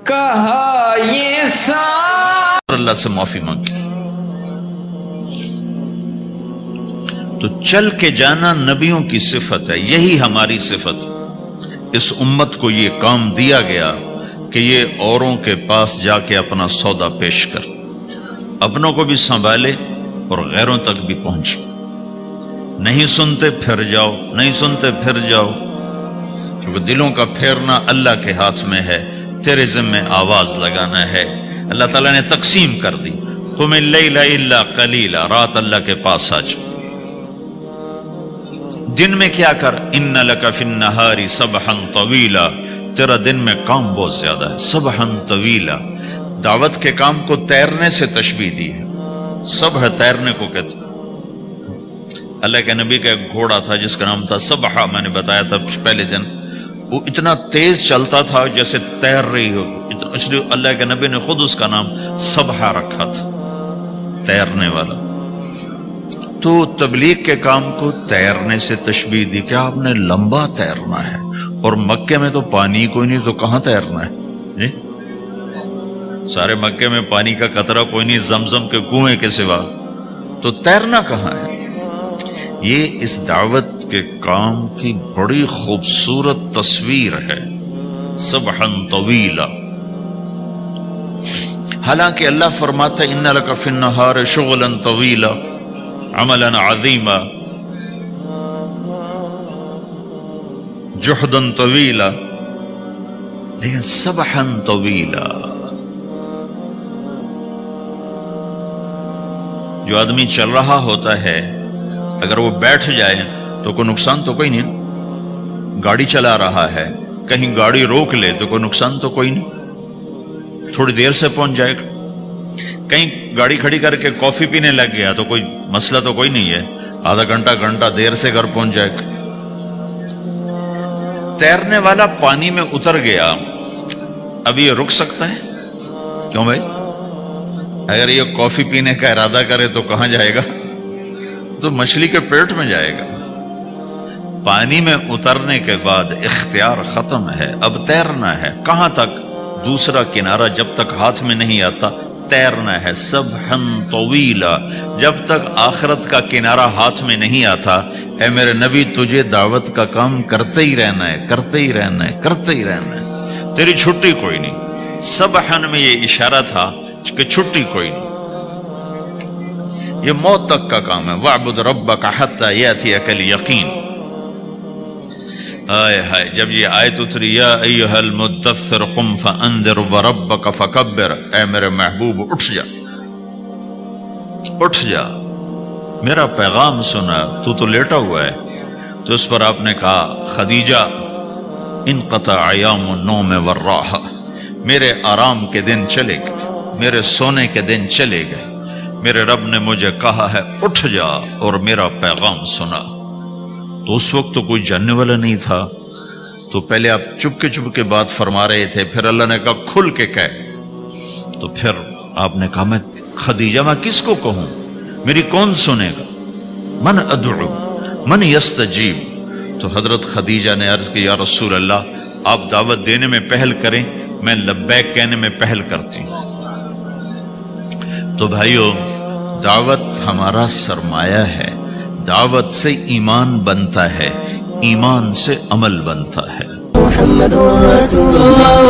کہا یہ اللہ سے معافی مانگی تو چل کے جانا نبیوں کی صفت ہے, یہی ہماری صفت. اس امت کو یہ کام دیا گیا کہ یہ اوروں کے پاس جا کے اپنا سودا پیش کر, اپنوں کو بھی سنبھالے اور غیروں تک بھی پہنچے. نہیں سنتے پھر جاؤ، نہیں سنتے پھر جاؤ، کیونکہ دلوں کا پھیرنا اللہ کے ہاتھ میں ہے. تیرے ذمہ آواز لگانا ہے. اللہ تعالیٰ نے تقسیم کر دی. قم اللیل الا قلیلا، رات اللہ کے پاس آ جا. دن میں کیا کر، ان لک فی النہار سبحا طویلا، تیرا دن میں کام بہت زیادہ ہے. سبحا طویلا، دعوت کے کام کو تیرنے سے تشبیہ دی ہے. سبح تیرنے کو کہتے. اللہ کے نبی کا ایک گھوڑا تھا جس کا نام تھا سبحہ، میں نے بتایا تھا پہلے دن. وہ اتنا تیز چلتا تھا جیسے تیر رہی ہو، اس لیے اللہ کے نبی نے خود اس کا نام سبحہ رکھا تھا، تیرنے والا. تو تبلیغ کے کام کو تیرنے سے تشبیہ دی کہ آپ نے لمبا تیرنا ہے. اور مکے میں تو پانی کوئی نہیں، تو کہاں تیرنا ہے جی؟ سارے مکے میں پانی کا قطرہ کوئی نہیں زمزم کے کنویں کے سوا، تو تیرنا کہاں ہے؟ یہ اس دعوت کے کام کی بڑی خوبصورت تصویر ہے. سبحا طویلا. حالانکہ اللہ فرماتا ہے ان لک فی النہار شغلا طویلا عملا عظیما جہدا طویلا، لیکن سبحا طویلا. جو آدمی چل رہا ہوتا ہے اگر وہ بیٹھ جائے تو کوئی نقصان تو کوئی نہیں. گاڑی چلا رہا ہے، کہیں گاڑی روک لے تو کوئی نقصان تو کوئی نہیں، تھوڑی دیر سے پہنچ جائے گا. کہیں گاڑی کھڑی کر کے کافی پینے لگ گیا تو کوئی مسئلہ تو کوئی نہیں ہے، آدھا گھنٹہ دیر سے گھر پہنچ جائے گا. تیرنے والا پانی میں اتر گیا، اب یہ رک سکتا ہے؟ کیوں بھائی؟ اگر یہ کافی پینے کا ارادہ کرے تو کہاں جائے گا؟ تو مچھلی کے پیٹ میں جائے گا. پانی میں اترنے کے بعد اختیار ختم ہے، اب تیرنا ہے. کہاں تک؟ دوسرا کنارہ جب تک ہاتھ میں نہیں آتا تیرنا ہے. سبحا طویلا، جب تک آخرت کا کنارہ ہاتھ میں نہیں آتا اے میرے نبی تجھے دعوت کا کام کرتے ہی رہنا ہے، کرتے ہی رہنا ہے، کرتے ہی رہنا ہے، تیری چھٹی کوئی نہیں. سبحا میں یہ اشارہ تھا کہ چھٹی کوئی نہیں، یہ موت تک کا کام ہے. وَاعْبُدْ رَبَّكَ حَتَّى يَأْتِيَكَ الْيَقِينُ. آئے ہائے، جب یہ آیت اتری یا ایھا المدثر قم فانذر وربک فکبر، اے میرے محبوب اٹھ جا، اٹھ جا، میرا پیغام سنا. تو لیٹا ہوا ہے. تو اس پر آپ نے کہا خدیجہ انقطع ایام النوم والراحہ، میرے آرام کے دن چلے گئے، میرے سونے کے دن چلے گئے. میرے رب نے مجھے کہا ہے اٹھ جا اور میرا پیغام سنا. تو اس وقت تو کوئی جاننے والا نہیں تھا، تو پہلے آپ چپ کے بات فرما رہے تھے، پھر اللہ نے کہا کھل کے کہہ. تو پھر آپ نے کہا میں خدیجہ میں کس کو کہوں، میری کون سنے گا؟ من ادعو من یستجیب. تو حضرت خدیجہ نے عرض کی یا رسول اللہ آپ دعوت دینے میں پہل کریں، میں لبیک کہنے میں پہل کرتی ہوں. تو بھائیو، دعوت ہمارا سرمایہ ہے. دعوت سے ایمان بنتا ہے، ایمان سے عمل بنتا ہے. محمد رسول اللہ.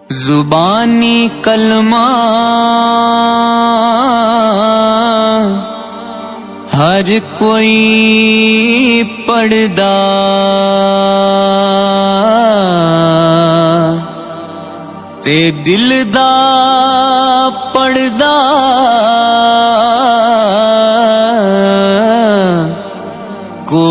زبانی کلمہ ہر کوئی پڑھدا، تے دل دا پڑھدا کو